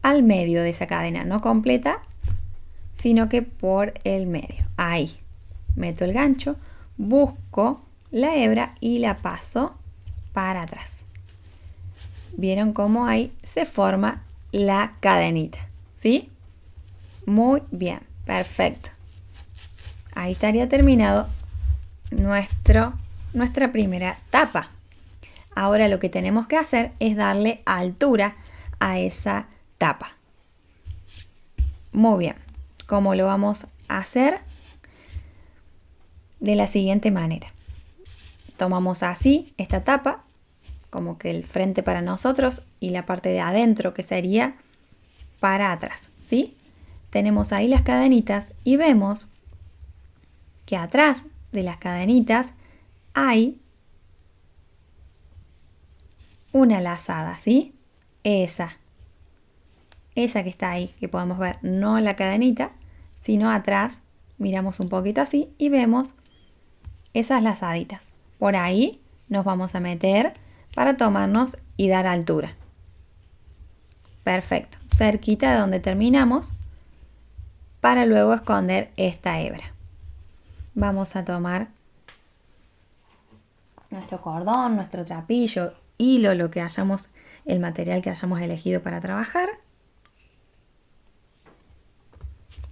al medio de esa cadena, no completa, sino que por el medio. Ahí, meto el gancho, busco la hebra y la paso para atrás. ¿Vieron cómo ahí se forma la cadenita? ¿Sí? Muy bien, perfecto. Ahí estaría terminado nuestra primera tapa. Ahora lo que tenemos que hacer es darle altura a esa tapa. Muy bien. ¿Cómo lo vamos a hacer? De la siguiente manera. Tomamos así esta tapa, como que el frente para nosotros y la parte de adentro que sería para atrás, ¿sí? Tenemos ahí las cadenitas y vemos que atrás de las cadenitas hay una lazada, ¿sí? Esa que está ahí, que podemos ver, no la cadenita, sino atrás, miramos un poquito así y vemos esas lazaditas. Por ahí nos vamos a meter para tomarnos y dar altura. Perfecto, cerquita de donde terminamos, para luego esconder esta hebra. Vamos a tomar nuestro cordón, nuestro trapillo, hilo, lo que hayamos, el material que hayamos elegido para trabajar.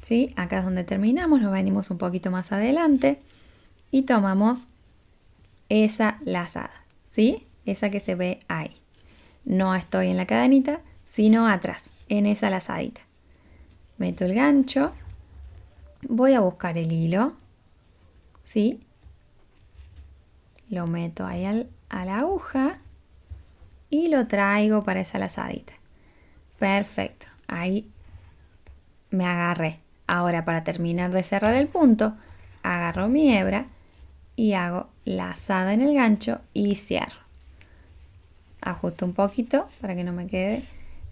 ¿Sí? Acá es donde terminamos, nos venimos un poquito más adelante y tomamos esa lazada, ¿sí? Esa que se ve ahí. No estoy en la cadenita, sino atrás, en esa lazadita. Meto el gancho, voy a buscar el hilo, ¿sí? Lo meto ahí a la aguja y lo traigo para esa lazadita. Perfecto, ahí me agarré. Ahora, para terminar de cerrar el punto, agarro mi hebra y hago lazada en el gancho y cierro. Ajusto un poquito para que no me quede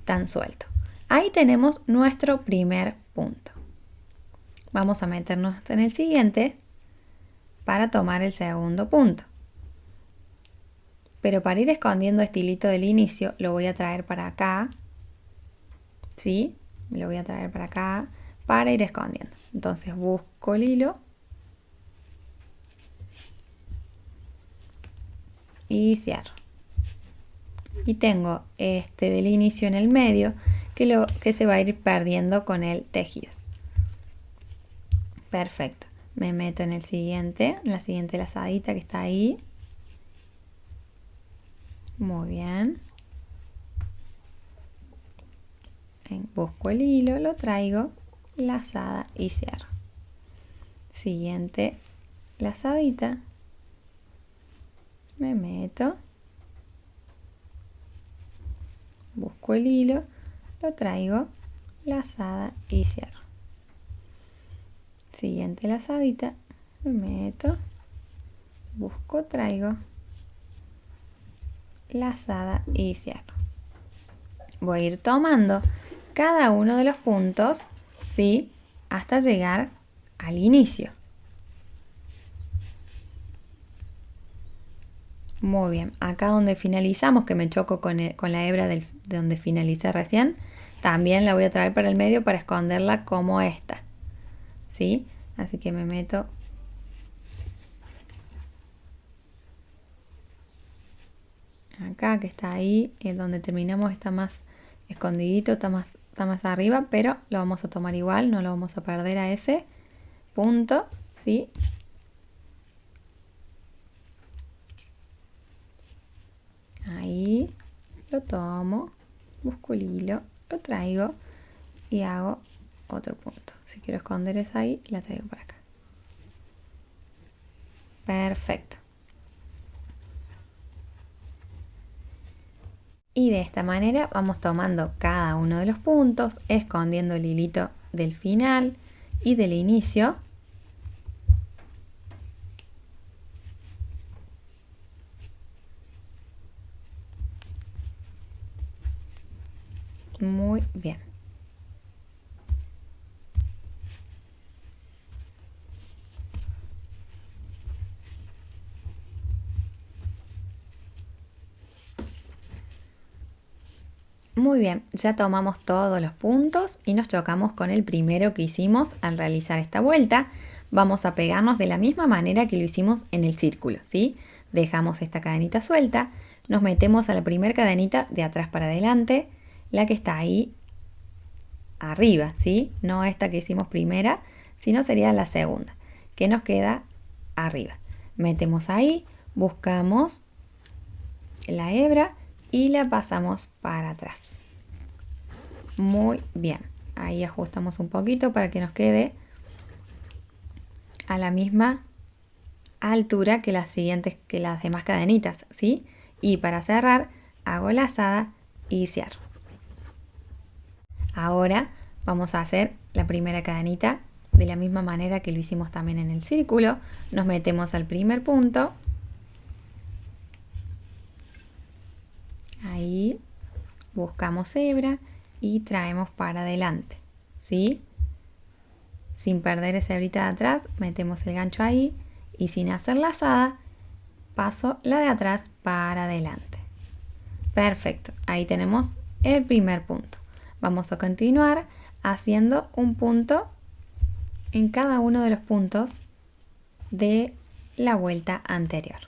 tan suelto. Ahí tenemos nuestro primer punto. Vamos a meternos en el siguiente para tomar el segundo punto. Pero para ir escondiendo este hilito del inicio, lo voy a traer para acá. ¿Sí? Lo voy a traer para acá para ir escondiendo. Entonces busco el hilo y cierro. Y tengo este del inicio en el medio que se va a ir perdiendo con el tejido. Perfecto. Me meto en el siguiente, en la siguiente lazadita que está ahí. Muy bien. Busco el hilo, lo traigo, lazada y cierro. Siguiente lazadita. Me meto. Busco el hilo, lo traigo, lazada y cierro. Siguiente lazadita, me meto, busco, traigo, lazada y cierro. Voy a ir tomando cada uno de los puntos, ¿sí? Hasta llegar al inicio. Muy bien, acá donde finalizamos, que me choco con la hebra de donde finalicé recién, también la voy a traer para el medio para esconderla como esta, ¿sí? Así que me meto acá, que está ahí, es donde terminamos, está más escondidito, está más arriba, pero lo vamos a tomar igual, no lo vamos a perder a ese punto, ¿sí? Ahí lo tomo, busco el hilo, lo traigo y hago otro punto. Si quiero esconder esa ahí, la traigo para acá. Perfecto. Y de esta manera vamos tomando cada uno de los puntos, escondiendo el hilito del final y del inicio. Muy bien. Muy bien, ya tomamos todos los puntos y nos chocamos con el primero que hicimos al realizar esta vuelta. Vamos a pegarnos de la misma manera que lo hicimos en el círculo, ¿sí? Dejamos esta cadenita suelta, nos metemos a la primera cadenita de atrás para adelante, la que está ahí arriba, ¿sí? No esta que hicimos primera, sino sería la segunda, que nos queda arriba. Metemos ahí, buscamos la hebra y la pasamos para atrás. Muy bien, ahí ajustamos un poquito para que nos quede a la misma altura que las demás cadenitas, ¿sí? Y para cerrar hago lazada y cierro. Ahora vamos a hacer la primera cadenita de la misma manera que lo hicimos también en el círculo. Nos metemos al primer punto, Ahí buscamos hebra y traemos para adelante, ¿sí? Sin perder esa hebrita de atrás, metemos el gancho ahí y sin hacer lazada, paso la de atrás para adelante. Perfecto, ahí tenemos el primer punto. Vamos a continuar haciendo un punto en cada uno de los puntos de la vuelta anterior.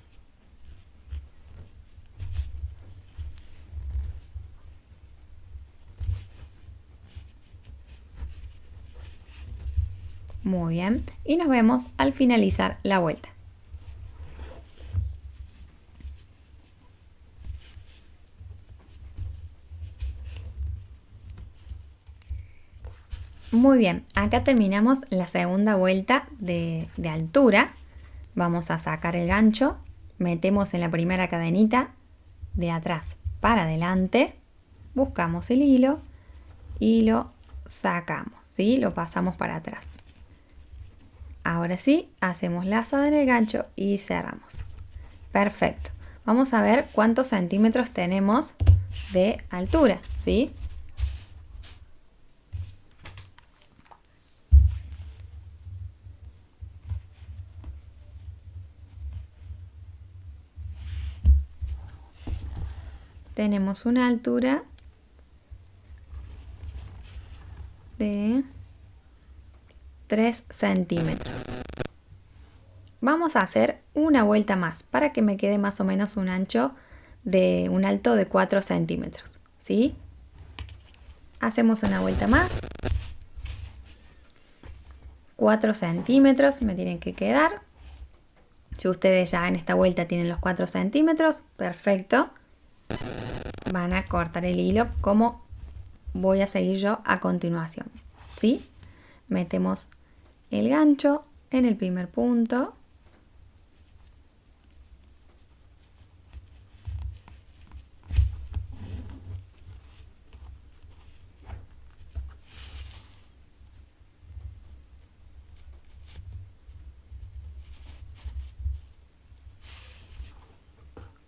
Muy bien, y nos vemos al finalizar la vuelta. Muy bien, acá terminamos la segunda vuelta de altura. Vamos a sacar el gancho, metemos en la primera cadenita de atrás para adelante, buscamos el hilo y lo sacamos, ¿sí? Lo pasamos para atrás. Ahora sí, hacemos lazada en el gancho y cerramos. Perfecto. Vamos a ver cuántos centímetros tenemos de altura, ¿sí? Tenemos una altura de 3 centímetros. Vamos a hacer una vuelta más para que me quede más o menos un ancho de un alto de 4 centímetros, ¿sí? Hacemos una vuelta más. 4 centímetros me tienen que quedar. Si ustedes ya en esta vuelta tienen los 4 centímetros, perfecto. Van a cortar el hilo como voy a seguir yo a continuación, ¿sí? Metemos el gancho en el primer punto.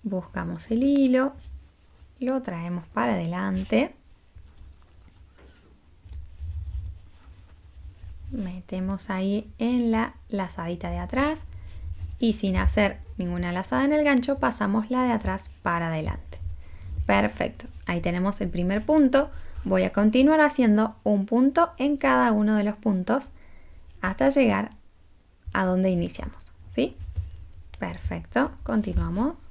Buscamos el hilo, lo traemos para adelante. Metemos ahí en la lazadita de atrás y sin hacer ninguna lazada en el gancho pasamos la de atrás para adelante. Perfecto, ahí tenemos el primer punto. Voy a continuar haciendo un punto en cada uno de los puntos hasta llegar a donde iniciamos, ¿sí? Perfecto, continuamos.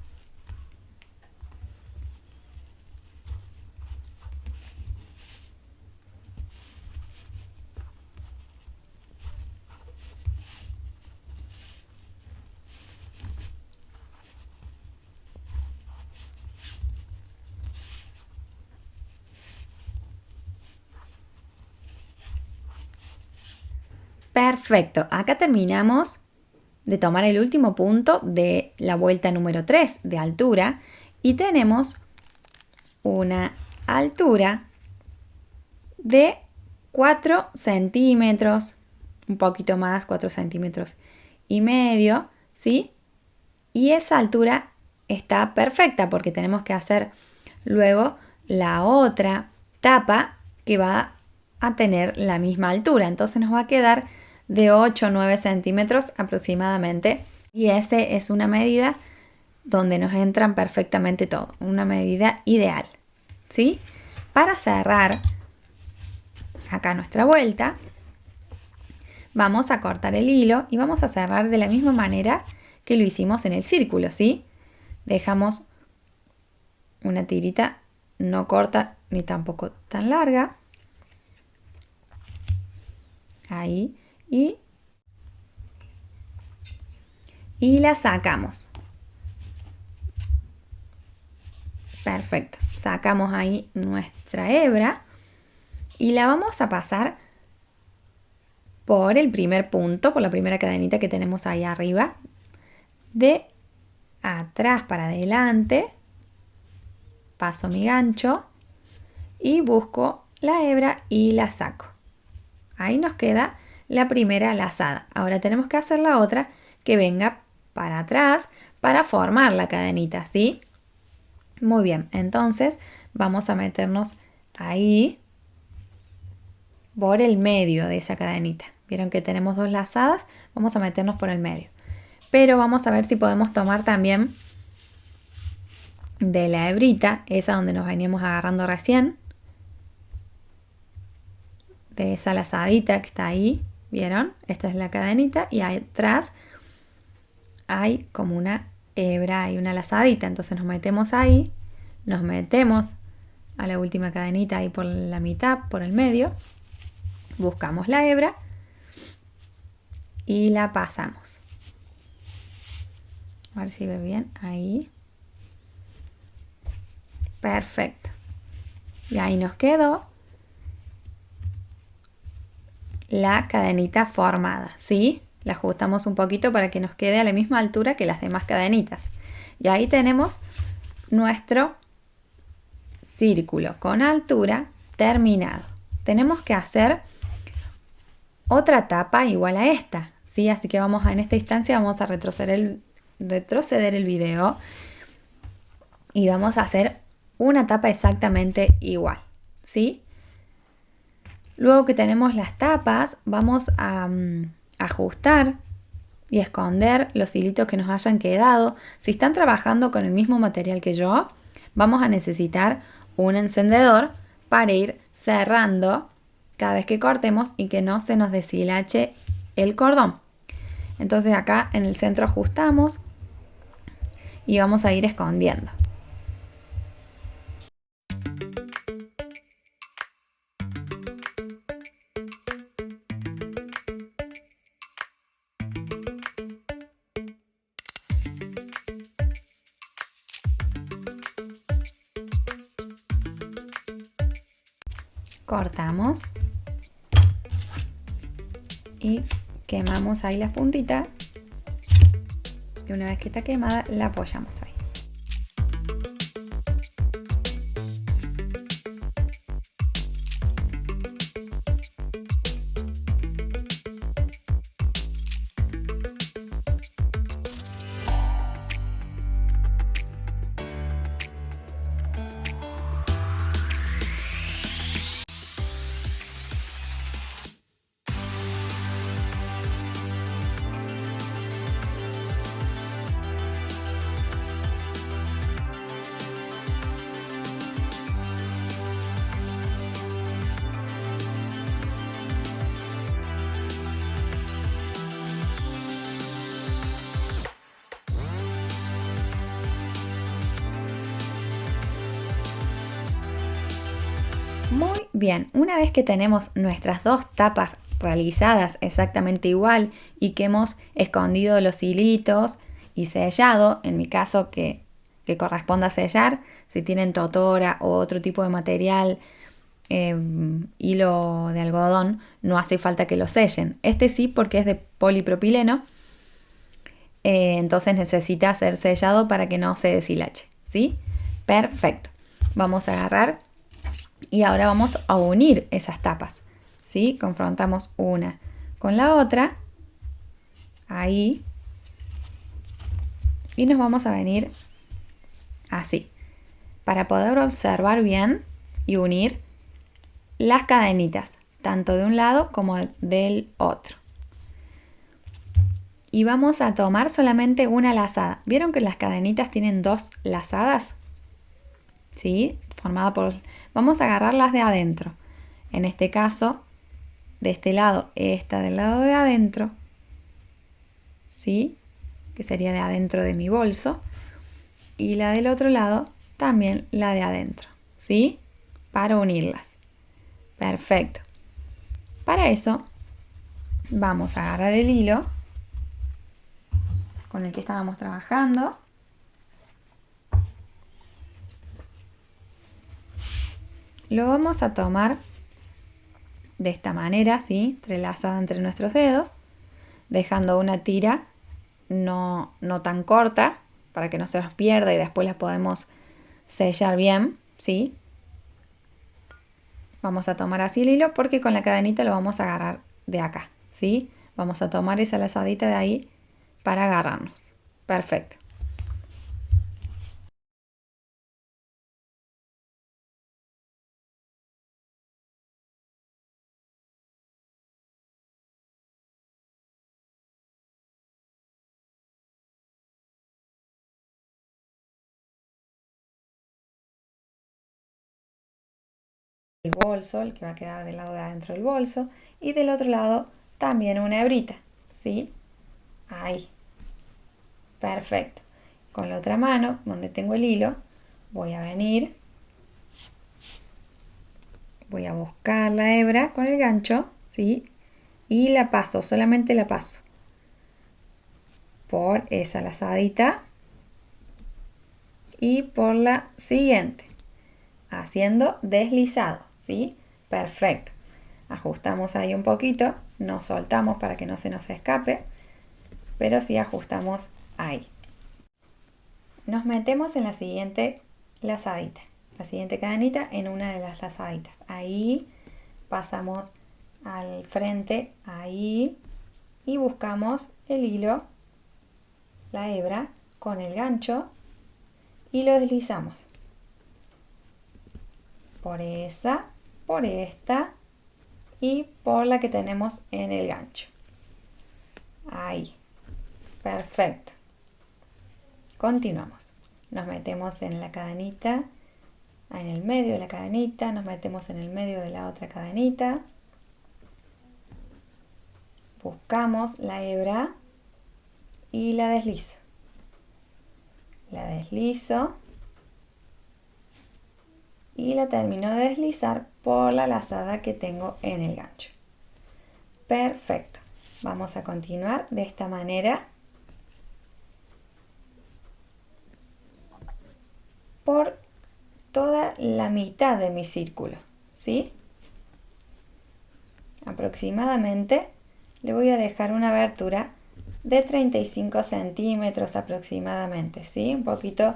Perfecto, acá terminamos de tomar el último punto de la vuelta número 3 de altura y tenemos una altura de 4 centímetros, un poquito más, 4 centímetros y medio, ¿sí? Y esa altura está perfecta porque tenemos que hacer luego la otra tapa que va a tener la misma altura. Entonces nos va a quedar de 8 o 9 centímetros aproximadamente. Y esa es una medida donde nos entran perfectamente todo. Una medida ideal, ¿sí? Para cerrar acá nuestra vuelta, vamos a cortar el hilo y vamos a cerrar de la misma manera que lo hicimos en el círculo, ¿sí? Dejamos una tirita no corta ni tampoco tan larga. Ahí. Y la sacamos. Perfecto. Sacamos ahí nuestra hebra y la vamos a pasar por el primer punto, por la primera cadenita que tenemos ahí arriba, de atrás para adelante. Paso mi gancho y busco la hebra y la saco. Ahí nos queda la primera lazada. Ahora tenemos que hacer la otra que venga para atrás para formar la cadenita, ¿sí? Muy bien, entonces vamos a meternos ahí por el medio de esa cadenita. Vieron que tenemos dos lazadas, vamos a meternos por el medio. Pero vamos a ver si podemos tomar también de la hebrita, esa donde nos veníamos agarrando recién, de esa lazadita que está ahí, ¿vieron? Esta es la cadenita y ahí atrás hay como una hebra y una lazadita, entonces nos metemos ahí, nos metemos a la última cadenita ahí por la mitad, por el medio, buscamos la hebra y la pasamos. A ver si ve bien, ahí. Perfecto. Y ahí nos quedó la cadenita formada, ¿sí? La ajustamos un poquito para que nos quede a la misma altura que las demás cadenitas. Y ahí tenemos nuestro círculo con altura terminado. Tenemos que hacer otra tapa igual a esta, ¿sí? Así que en esta instancia vamos a retroceder el video y vamos a hacer una tapa exactamente igual, ¿sí? Luego que tenemos las tapas, vamos a ajustar y esconder los hilitos que nos hayan quedado. Si están trabajando con el mismo material que yo, vamos a necesitar un encendedor para ir cerrando cada vez que cortemos y que no se nos deshilache el cordón. Entonces acá en el centro ajustamos y vamos a ir escondiendo. Cortamos y quemamos ahí las puntitas y una vez que está quemada la apoyamos ahí. Muy bien, una vez que tenemos nuestras dos tapas realizadas exactamente igual y que hemos escondido los hilitos y sellado, en mi caso que corresponda sellar, si tienen totora o otro tipo de material, hilo de algodón, no hace falta que lo sellen. Este sí, porque es de polipropileno, entonces necesita ser sellado para que no se deshilache, ¿sí? Perfecto. Vamos a agarrar y ahora vamos a unir esas tapas, ¿sí? Confrontamos una con la otra, ahí, y nos vamos a venir así, para poder observar bien y unir las cadenitas, tanto de un lado como del otro. Y vamos a tomar solamente una lazada. ¿Vieron que las cadenitas tienen dos lazadas? ¿Sí? Formada por... Vamos a agarrarlas de adentro. En este caso, de este lado, esta del lado de adentro, ¿sí? Que sería de adentro de mi bolso. Y la del otro lado, también la de adentro, ¿sí? Para unirlas. Perfecto. Para eso, vamos a agarrar el hilo con el que estábamos trabajando. Lo vamos a tomar de esta manera, ¿sí? Entrelazada entre nuestros dedos, dejando una tira no tan corta para que no se nos pierda y después la podemos sellar bien, ¿sí? Vamos a tomar así el hilo porque con la cadenita lo vamos a agarrar de acá, ¿sí? Vamos a tomar esa lazadita de ahí para agarrarnos. Perfecto. el bolso, el que va a quedar del lado de adentro del bolso, y del otro lado también una hebrita, ¿sí? Ahí, perfecto. Con la otra mano, donde tengo el hilo, voy a venir, voy a buscar la hebra con el gancho, ¿sí? Y la paso, solamente la paso por esa lazadita y por la siguiente, haciendo deslizado, ¿sí? Perfecto. Ajustamos ahí un poquito, no soltamos para que no se nos escape, pero sí ajustamos ahí. Nos metemos en la siguiente lazadita, la siguiente cadenita en una de las lazaditas. Ahí pasamos al frente, ahí, y buscamos el hilo, la hebra, con el gancho y lo deslizamos por esa, por esta y por la que tenemos en el gancho. Ahí, perfecto. Continuamos. Nos metemos en la cadenita, en el medio de la cadenita, nos metemos en el medio de la otra cadenita, buscamos la hebra y la deslizo. La deslizo y la termino de deslizar por la lazada que tengo en el gancho. Perfecto. Vamos a continuar de esta manera por toda la mitad de mi círculo, ¿sí? Aproximadamente le voy a dejar una abertura de 35 centímetros aproximadamente, ¿sí? Un poquito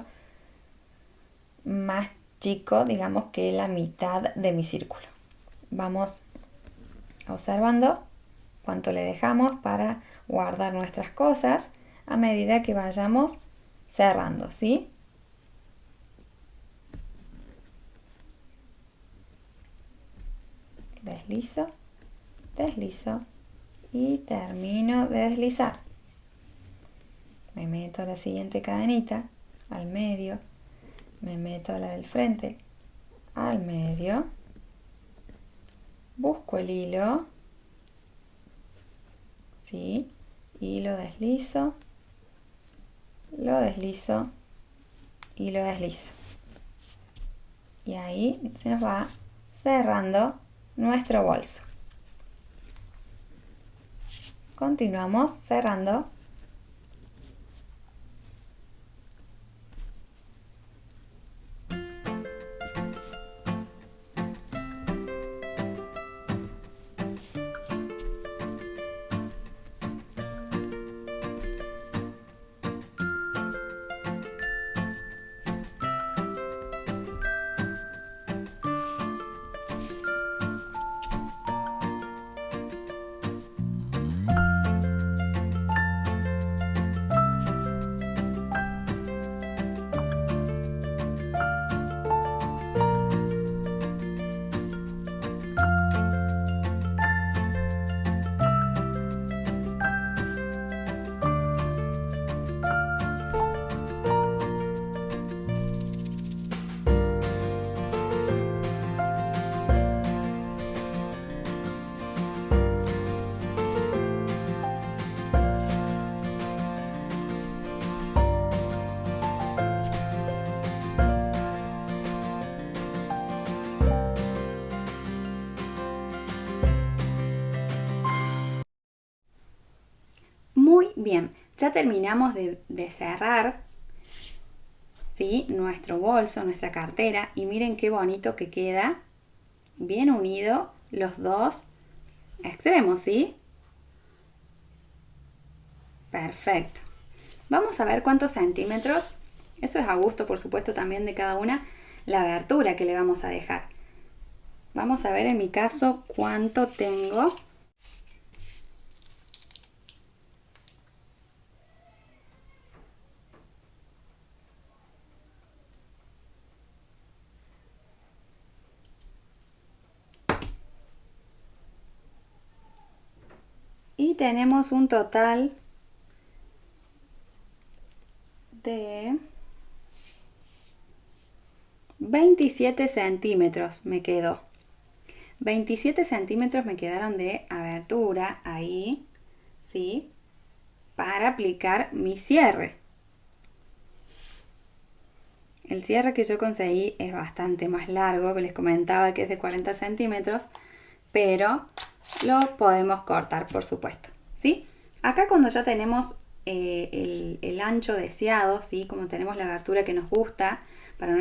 más chico, digamos, que la mitad de mi círculo. Vamos observando cuánto le dejamos para guardar nuestras cosas a medida que vayamos cerrando, ¿sí? Deslizo, deslizo y termino de deslizar. Me meto a la siguiente cadenita, al medio, me meto a la del frente, al medio, busco el hilo, ¿sí? Y lo deslizo y lo deslizo. Y ahí se nos va cerrando nuestro bolso. Continuamos cerrando. Muy bien, ya terminamos de cerrar, ¿sí? Nuestro bolso, nuestra cartera, y miren qué bonito que queda, bien unido los dos extremos, ¿sí? Perfecto. Vamos a ver cuántos centímetros, eso es a gusto por supuesto también de cada una, la abertura que le vamos a dejar. Vamos a ver en mi caso cuánto tengo. Y tenemos un total de 27 centímetros me quedó. 27 centímetros me quedaron de abertura ahí, ¿sí? Para aplicar mi cierre. El cierre que yo conseguí es bastante más largo, que les comentaba que es de 40 centímetros, pero lo podemos cortar, por supuesto, ¿sí? Acá cuando ya tenemos el ancho deseado, ¿sí? Como tenemos la abertura que nos gusta para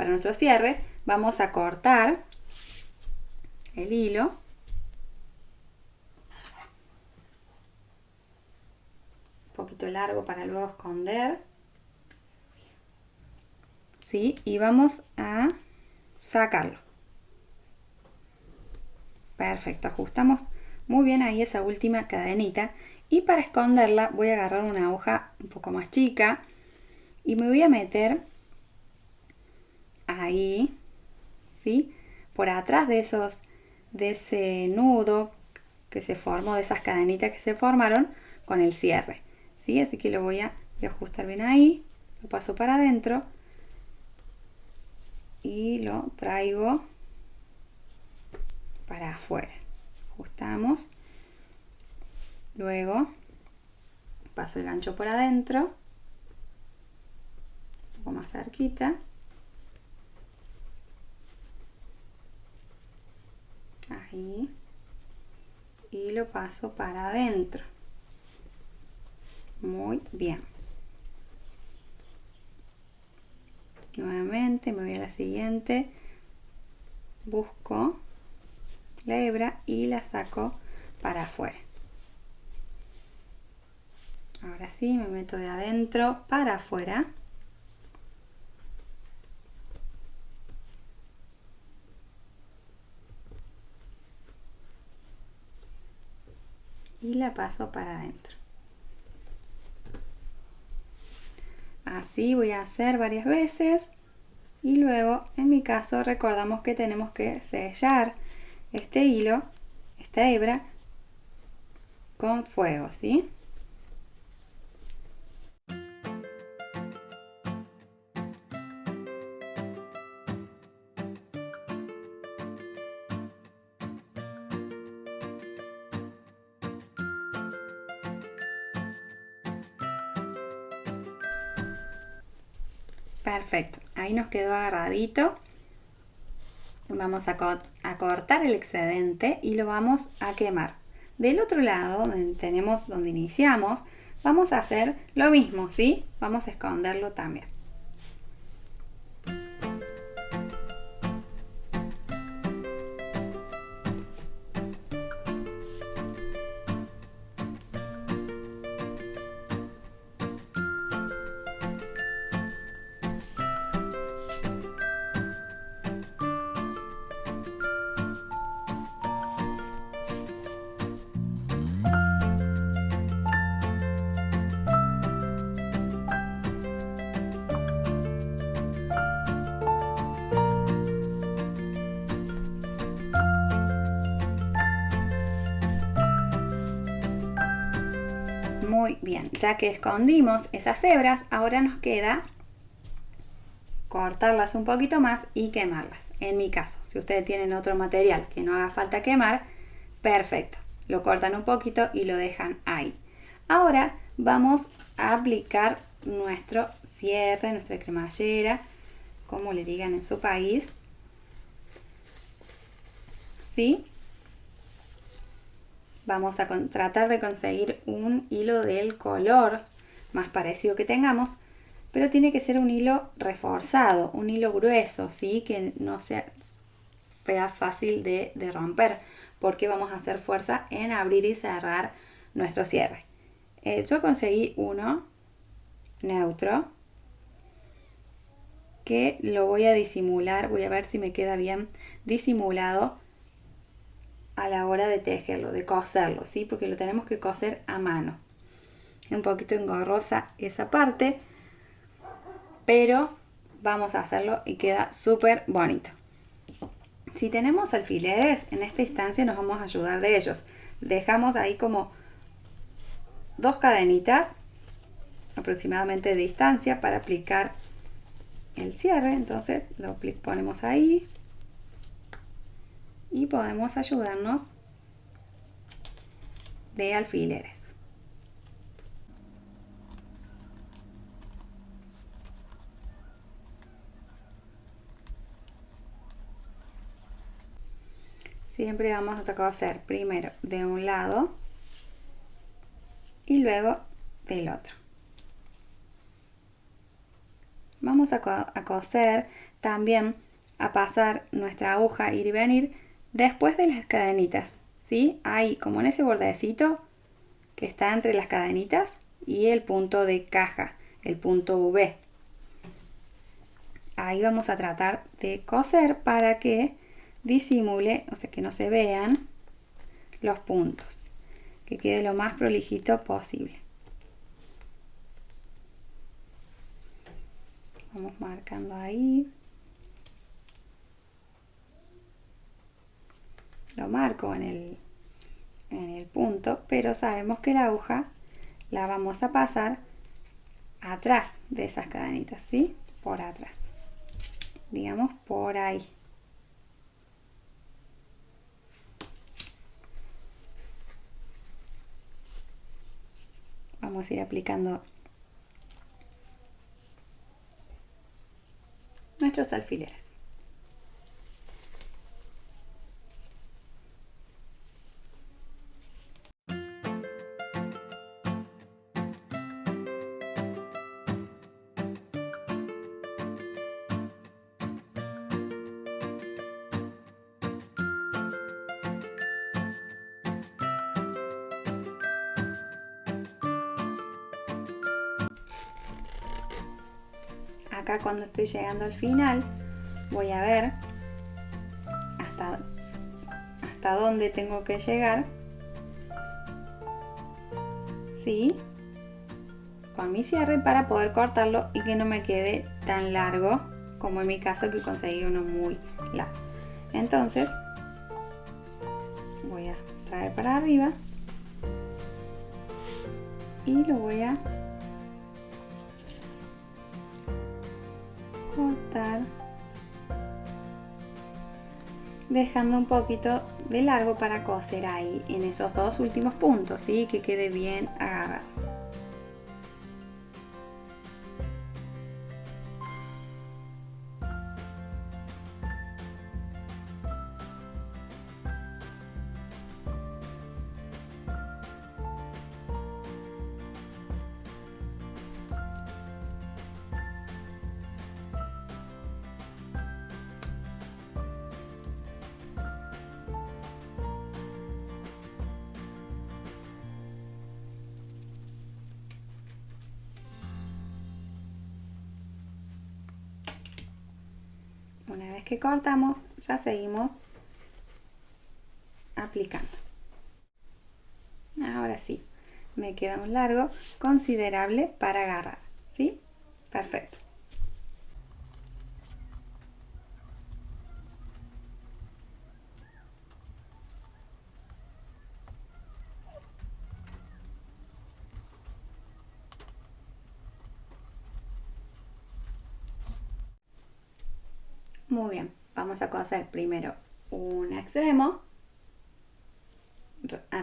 nuestro cierre, vamos a cortar el hilo. Un poquito largo para luego esconder. ¿Sí? Y vamos a sacarlo. Perfecto, ajustamos muy bien ahí esa última cadenita. Y para esconderla voy a agarrar una aguja un poco más chica y me voy a meter ahí, ¿sí? Por atrás de ese nudo que se formó, de esas cadenitas que se formaron con el cierre, ¿sí? Así que voy a ajustar bien ahí, lo paso para adentro y lo traigo para afuera. Ajustamos, luego paso el gancho por adentro, un poco más cerquita, ahí, y lo paso para adentro. Muy bien. Nuevamente me voy a la siguiente, busco la hebra y la saco para afuera. Ahora sí, me meto de adentro para afuera. Y la paso para adentro. Así voy a hacer varias veces. Y luego, en mi caso, recordamos que tenemos que sellar este hilo, esta hebra, con fuego, ¿sí? Perfecto, ahí nos quedó agarradito. Vamos a cortar el excedente y lo vamos a quemar. Del otro lado, donde iniciamos, vamos a hacer lo mismo, ¿sí? Vamos a esconderlo también. Muy bien, ya que escondimos esas hebras, ahora nos queda cortarlas un poquito más y quemarlas. En mi caso, si ustedes tienen otro material que no haga falta quemar, perfecto. Lo cortan un poquito y lo dejan ahí. Ahora vamos a aplicar nuestro cierre, nuestra cremallera, como le digan en su país. ¿Sí? Vamos a tratar de conseguir un hilo del color más parecido que tengamos, pero tiene que ser un hilo reforzado, un hilo grueso, ¿sí? Que no sea fácil de romper, porque vamos a hacer fuerza en abrir y cerrar nuestro cierre. Yo conseguí uno neutro que lo voy a disimular, voy a ver si me queda bien disimulado a la hora de tejerlo, de coserlo, ¿sí? Porque lo tenemos que coser a mano. Un poquito engorrosa esa parte, pero vamos a hacerlo y queda súper bonito. Si tenemos alfileres, en esta instancia nos vamos a ayudar de ellos. Dejamos ahí como 2 cadenitas aproximadamente de distancia para aplicar el cierre. Entonces lo ponemos ahí. y podemos ayudarnos de alfileres. Siempre vamos a coser primero de un lado y luego del otro. Vamos a coser también, a pasar nuestra aguja ir y venir después de las cadenitas, ¿sí? Hay como en ese bordecito que está entre las cadenitas y el punto de caja, el punto V. Ahí vamos a tratar de coser para que disimule, o sea, que no se vean los puntos, que quede lo más prolijito posible. Vamos marcando ahí. Lo marco en el punto, pero sabemos que la aguja la vamos a pasar atrás de esas cadenitas, ¿sí? Por atrás. Digamos por ahí. Vamos a ir aplicando nuestros alfileres. Acá cuando estoy llegando al final voy a ver hasta dónde tengo que llegar, ¿sí? Con mi cierre para poder cortarlo y que no me quede tan largo como en mi caso, que conseguí uno muy largo. Entonces voy a traer para arriba y lo voy a cortar dejando un poquito de largo para coser ahí en esos dos últimos puntos, ¿sí? Que quede bien agarrado. Una vez que cortamos, ya seguimos aplicando. Ahora sí, me queda un largo considerable para agarrar, ¿sí? Perfecto. Muy bien, vamos a coser primero un extremo,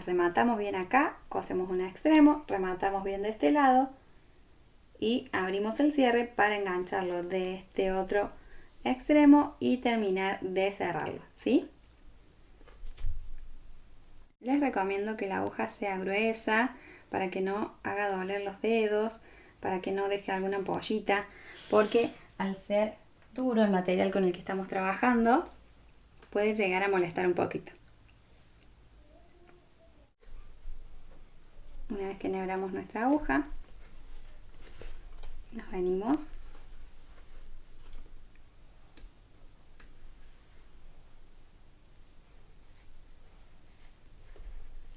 rematamos bien acá, cosemos un extremo, rematamos bien de este lado y abrimos el cierre para engancharlo de este otro extremo y terminar de cerrarlo, ¿sí? Les recomiendo que la aguja sea gruesa para que no haga doler los dedos, para que no deje alguna ampollita, porque al ser duro el material con el que estamos trabajando, puede llegar a molestar un poquito. Una vez que enhebramos nuestra aguja, nos venimos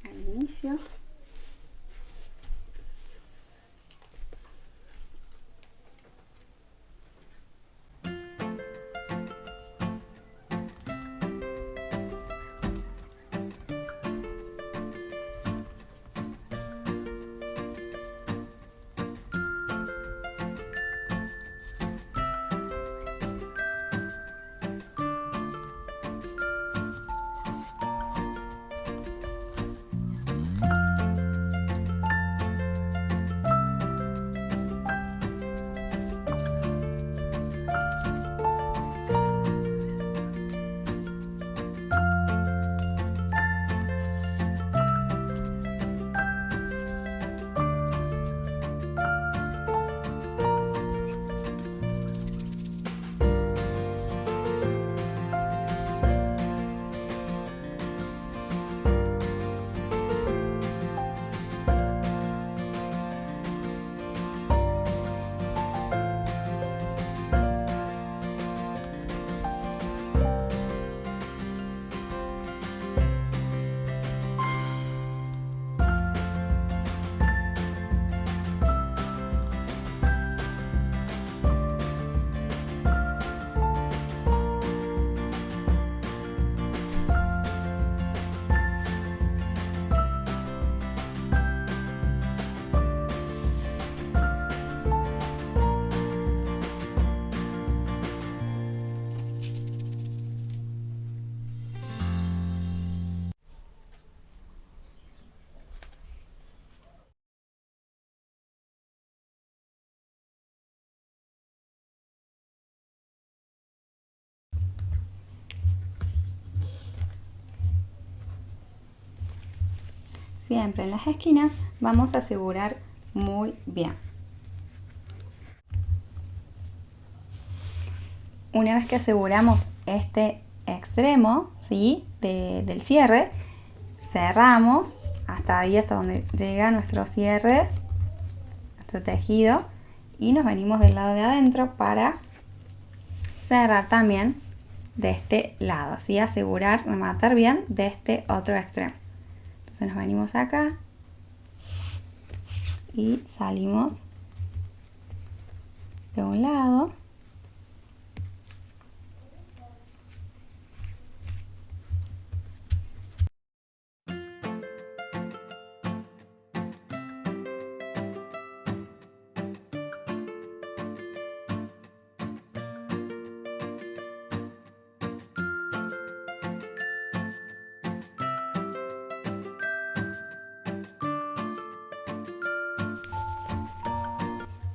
al inicio. siempre en las esquinas vamos a asegurar muy bien. Una vez que aseguramos este extremo, ¿sí? del cierre, cerramos hasta ahí, hasta donde llega nuestro cierre, nuestro tejido, y nos venimos del lado de adentro para cerrar también de este lado, ¿sí? Asegurar, rematar bien de este otro extremo. Entonces nos venimos acá y salimos de un lado.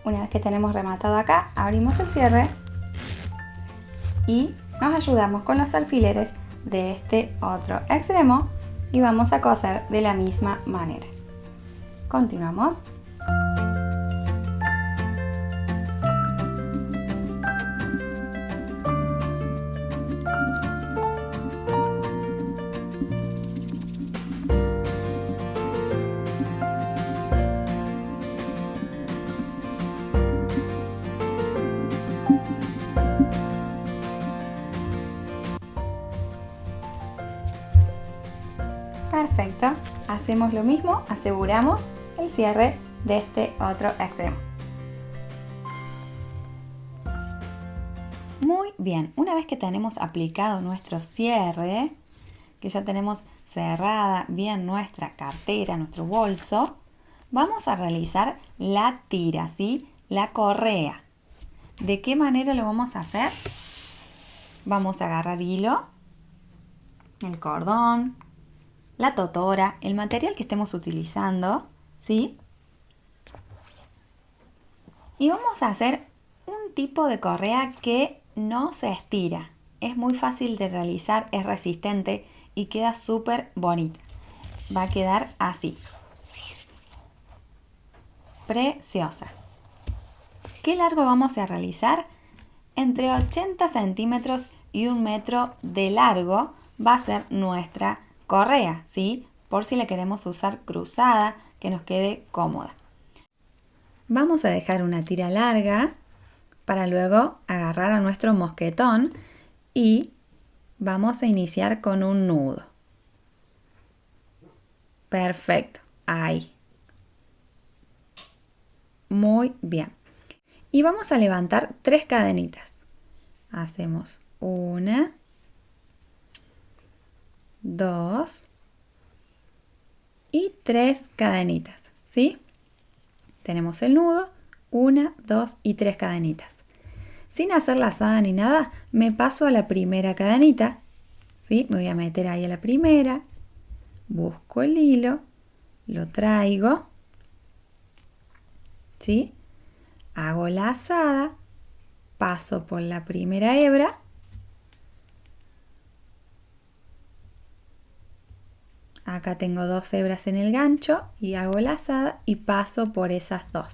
Una vez que tenemos rematado acá, abrimos el cierre y nos ayudamos con los alfileres de este otro extremo y vamos a coser de la misma manera. Continuamos. Perfecto, hacemos lo mismo, aseguramos el cierre de este otro extremo. Muy bien, una vez que tenemos aplicado nuestro cierre, que ya tenemos cerrada bien nuestra cartera, nuestro bolso, vamos a realizar la tira, ¿sí? La correa. ¿De qué manera lo vamos a hacer? Vamos a agarrar hilo, el cordón, la totora, el material que estemos utilizando, ¿sí? Y vamos a hacer un tipo de correa que no se estira. Es muy fácil de realizar, es resistente y queda súper bonita. Va a quedar así. Preciosa. ¿Qué largo vamos a realizar? Entre 80 centímetros y 1 metro de largo va a ser nuestra correa, ¿sí? Por si la queremos usar cruzada, que nos quede cómoda. Vamos a dejar una tira larga para luego agarrar a nuestro mosquetón y vamos a iniciar con un nudo. Perfecto, ahí. Muy bien. Y vamos a levantar 3 cadenitas. Hacemos 1, 2 y 3 cadenitas, ¿sí? Tenemos el nudo, 1, 2 y 3 cadenitas. Sin hacer lazada ni nada, me paso a la primera cadenita, ¿sí? Me voy a meter ahí a la primera, busco el hilo, lo traigo, ¿sí? Hago lazada, paso por la primera hebra, acá tengo 2 hebras en el gancho y hago lazada y paso por esas 2,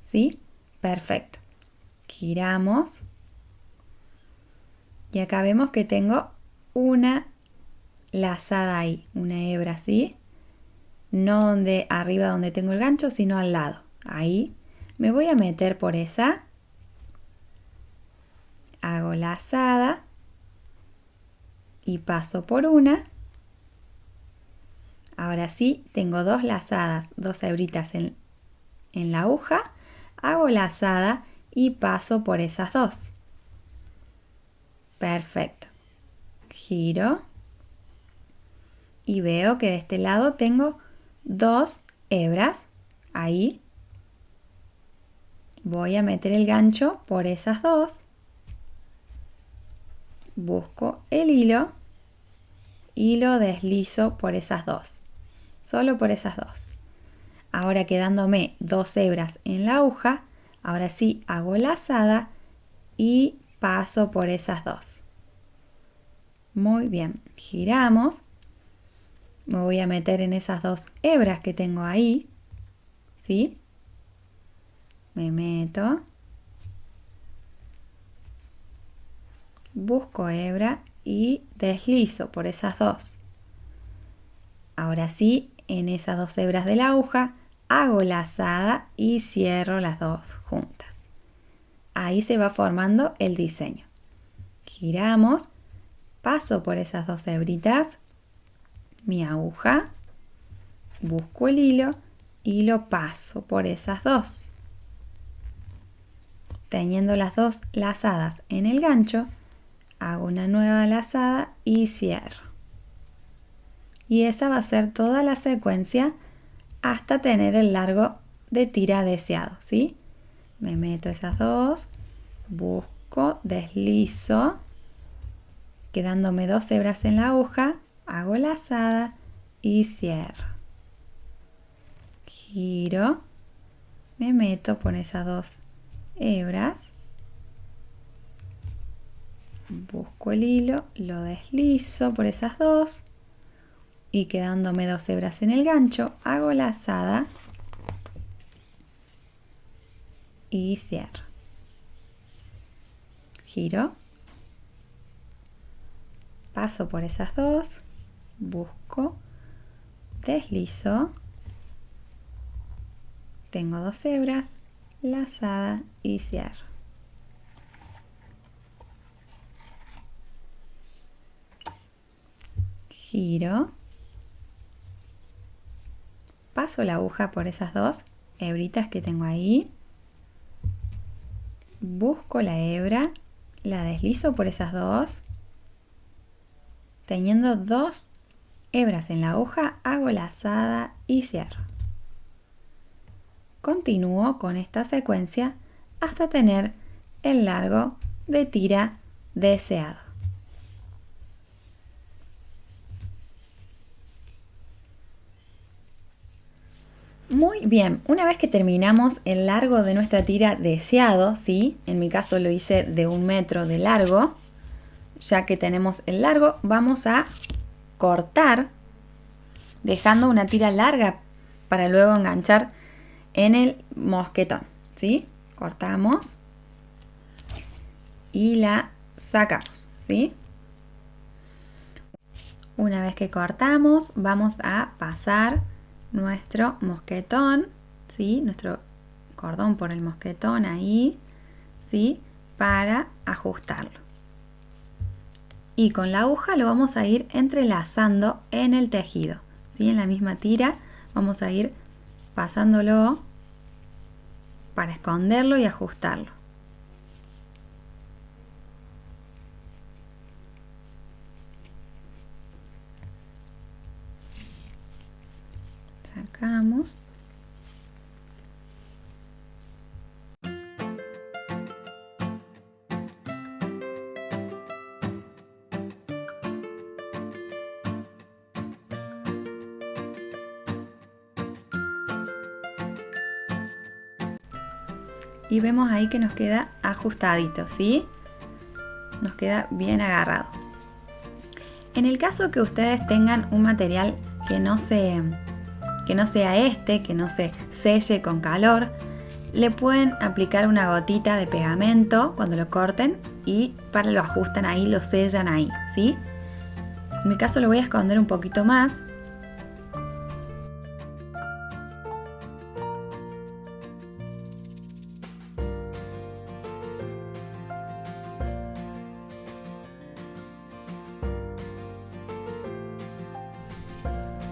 ¿sí? Perfecto. Giramos y acá vemos que tengo una lazada ahí, una hebra así, no donde arriba donde tengo el gancho, sino al lado. Ahí me voy a meter por esa, hago lazada y paso por una. Ahora sí, tengo 2 lazadas, 2 hebritas en la aguja, hago lazada y paso por esas 2. Perfecto. Giro y veo que de este lado tengo 2 hebras. Ahí voy a meter el gancho por esas 2. Busco el hilo y lo deslizo por esas 2. Solo por esas 2. Ahora quedándome 2 hebras en la aguja, ahora sí hago lazada y paso por esas 2. Muy bien, giramos Me voy a meter en esas 2 hebras que tengo ahí, ¿sí? Me meto, busco hebra y deslizo por esas 2. Ahora sí, en esas 2 hebras de la aguja, hago lazada y cierro las 2 juntas. Ahí se va formando el diseño. Giramos, paso por esas 2 hebritas, mi aguja, busco el hilo y lo paso por esas 2. Teniendo las 2 lazadas en el gancho, hago una nueva lazada y cierro. Y esa va a ser toda la secuencia hasta tener el largo de tira deseado, ¿sí? Me meto esas 2, busco, deslizo, quedándome 2 hebras en la aguja, hago lazada y cierro. Giro, me meto por esas 2 hebras, busco el hilo, lo deslizo por esas 2 y quedándome 2 hebras en el gancho, hago lazada y cierro. Giro, paso por esas 2, busco, deslizo, tengo 2 hebras, lazada y cierro. Giro, paso la aguja por esas 2 hebritas que tengo ahí, busco la hebra, la deslizo por esas 2, teniendo 2 hebras en la aguja, hago lazada y cierro. Continúo con esta secuencia hasta tener el largo de tira deseado. Muy bien, una vez que terminamos el largo de nuestra tira deseado, ¿sí? En mi caso lo hice de 1 metro de largo. Ya que tenemos el largo, vamos a cortar, dejando una tira larga para luego enganchar en el mosquetón, ¿sí? Cortamos y la sacamos, ¿sí? Una vez que cortamos, vamos a pasar nuestro mosquetón, ¿sí? Nuestro cordón por el mosquetón ahí, ¿sí? Para ajustarlo. Y con la aguja lo vamos a ir entrelazando en el tejido, ¿sí? En la misma tira vamos a ir pasándolo para esconderlo y ajustarlo. Sacamos. Y vemos ahí que nos queda ajustadito, ¿sí? Nos queda bien agarrado. En el caso que ustedes tengan un material que no sea que no se selle con calor, le pueden aplicar una gotita de pegamento cuando lo corten y lo ajustan ahí, lo sellan ahí, ¿sí? En mi caso lo voy a esconder un poquito más.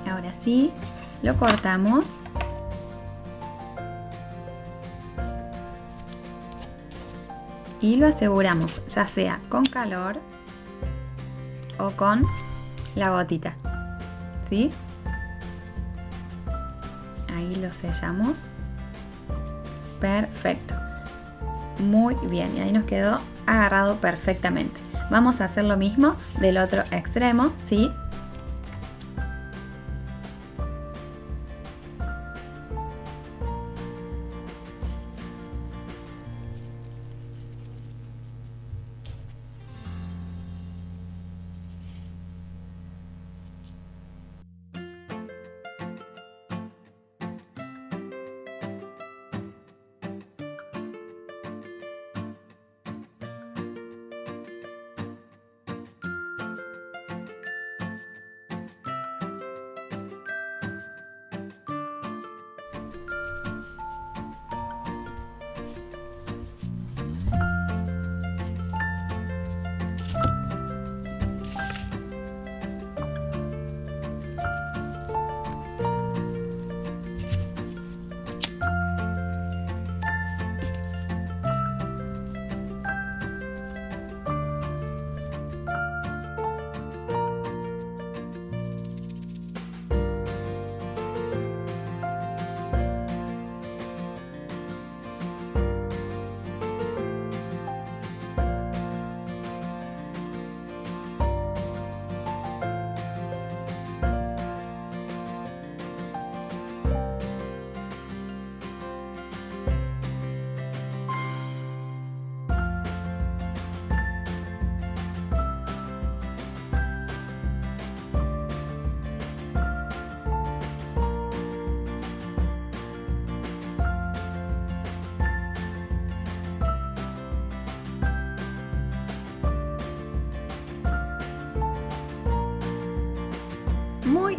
Ahora sí, lo cortamos. Y lo aseguramos, ya sea con calor o con la gotita, ¿sí? Ahí lo sellamos. Perfecto. Muy bien, y ahí nos quedó agarrado perfectamente. Vamos a hacer lo mismo del otro extremo, ¿sí?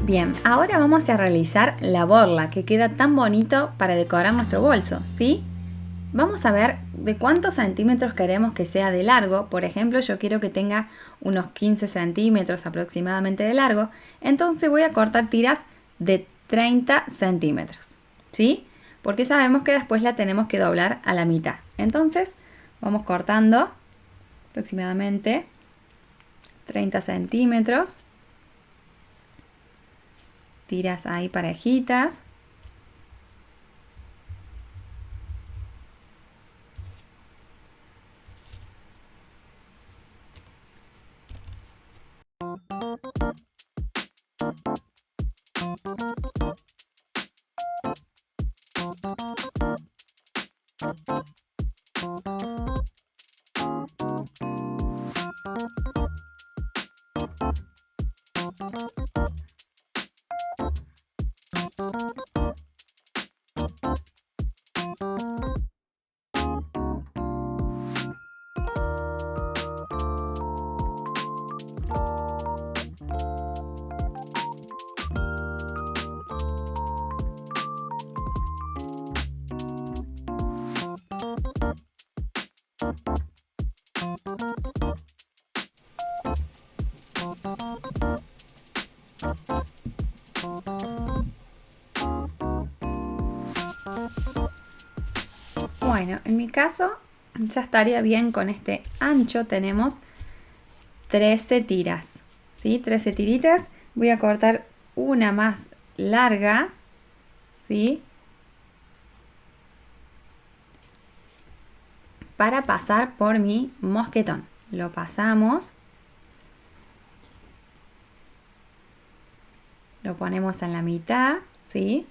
Bien, ahora vamos a realizar la borla que queda tan bonito para decorar nuestro bolso, ¿sí? Vamos a ver de cuántos centímetros queremos que sea de largo. Por ejemplo, yo quiero que tenga unos 15 centímetros aproximadamente de largo. Entonces voy a cortar tiras de 30 centímetros, ¿sí? Porque sabemos que después la tenemos que doblar a la mitad. Entonces vamos cortando aproximadamente 30 centímetros. Tiras ahí parejitas. Bueno, en mi caso ya estaría bien con este ancho. Tenemos 13 tiras, ¿sí? 13 tiritas. Voy a cortar una más larga, ¿sí? Para pasar por mi mosquetón. Lo pasamos. Lo ponemos en la mitad, ¿sí?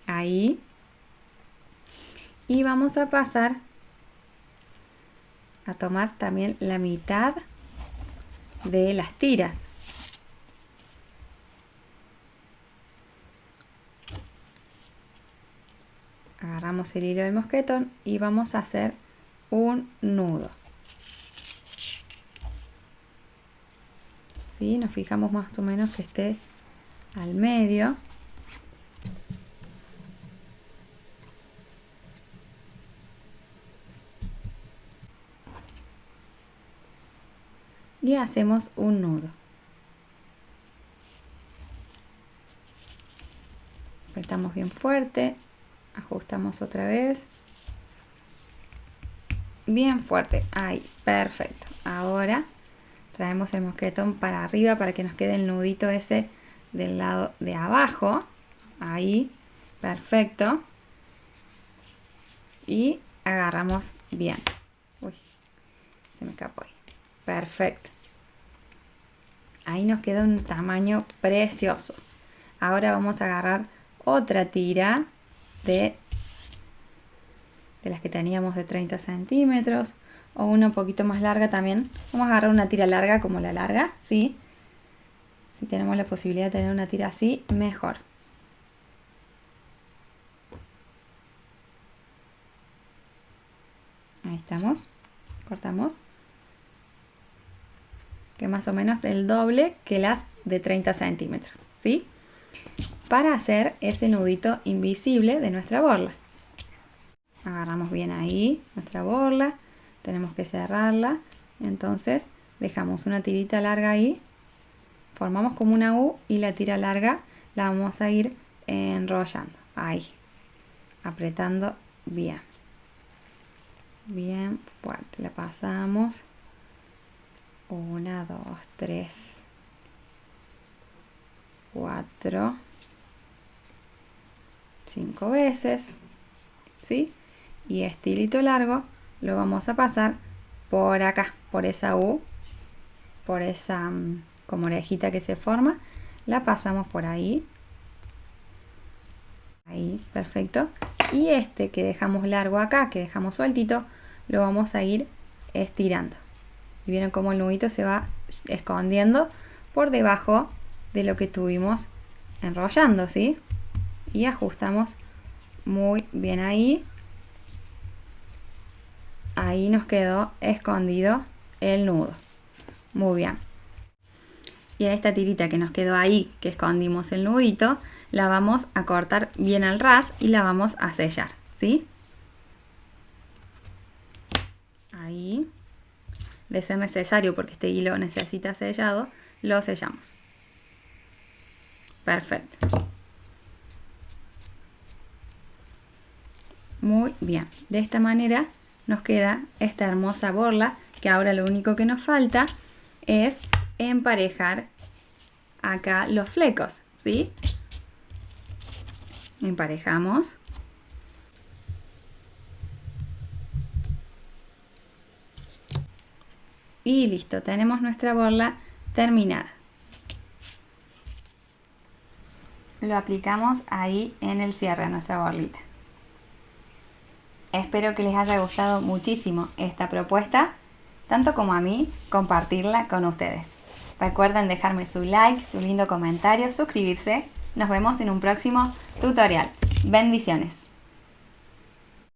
Ahí. Y vamos a pasar a tomar también la mitad de las tiras. Agarramos el hilo del mosquetón y vamos a hacer un nudo. ¿Sí? Nos fijamos más o menos que esté al medio. Y hacemos un nudo. Apretamos bien fuerte, ajustamos otra vez. Bien fuerte, ahí, perfecto. Ahora traemos el mosquetón para arriba para que nos quede el nudito ese del lado de abajo. Ahí, perfecto. Y agarramos bien. Uy, se me escapó ahí. Perfecto. Ahí nos queda un tamaño precioso. Ahora vamos a agarrar otra tira de las que teníamos de 30 centímetros o una un poquito más larga también. Vamos a agarrar una tira larga como la larga, ¿sí? Si tenemos la posibilidad de tener una tira así, mejor. Ahí estamos. Cortamos. Que más o menos el doble que las de 30 centímetros, ¿sí? Para hacer ese nudito invisible de nuestra borla. Agarramos bien ahí nuestra borla, tenemos que cerrarla, entonces dejamos una tirita larga ahí, formamos como una U y la tira larga la vamos a ir enrollando, ahí, apretando bien, bien fuerte, la pasamos, 1, 2, 3, 4, 5 veces, ¿sí? Y este hilito largo lo vamos a pasar por acá, por esa U, por esa como orejita que se forma, la pasamos por ahí, ahí, perfecto. Y este que dejamos largo acá, que dejamos sueltito, lo vamos a ir estirando. Y vieron cómo el nudito se va escondiendo por debajo de lo que estuvimos enrollando, ¿sí? Y ajustamos muy bien ahí. Ahí nos quedó escondido el nudo. Muy bien. Y a esta tirita que nos quedó ahí, que escondimos el nudito, la vamos a cortar bien al ras y la vamos a sellar, ¿sí? Ahí, de ser necesario porque este hilo necesita sellado, lo sellamos. Perfecto. Muy bien, de esta manera nos queda esta hermosa borla, que ahora lo único que nos falta es emparejar acá los flecos, ¿sí? Emparejamos. Y listo, tenemos nuestra borla terminada. Lo aplicamos ahí en el cierre a nuestra borlita. Espero que les haya gustado muchísimo esta propuesta, tanto como a mí, compartirla con ustedes. Recuerden dejarme su like, su lindo comentario, suscribirse. Nos vemos en un próximo tutorial. Bendiciones.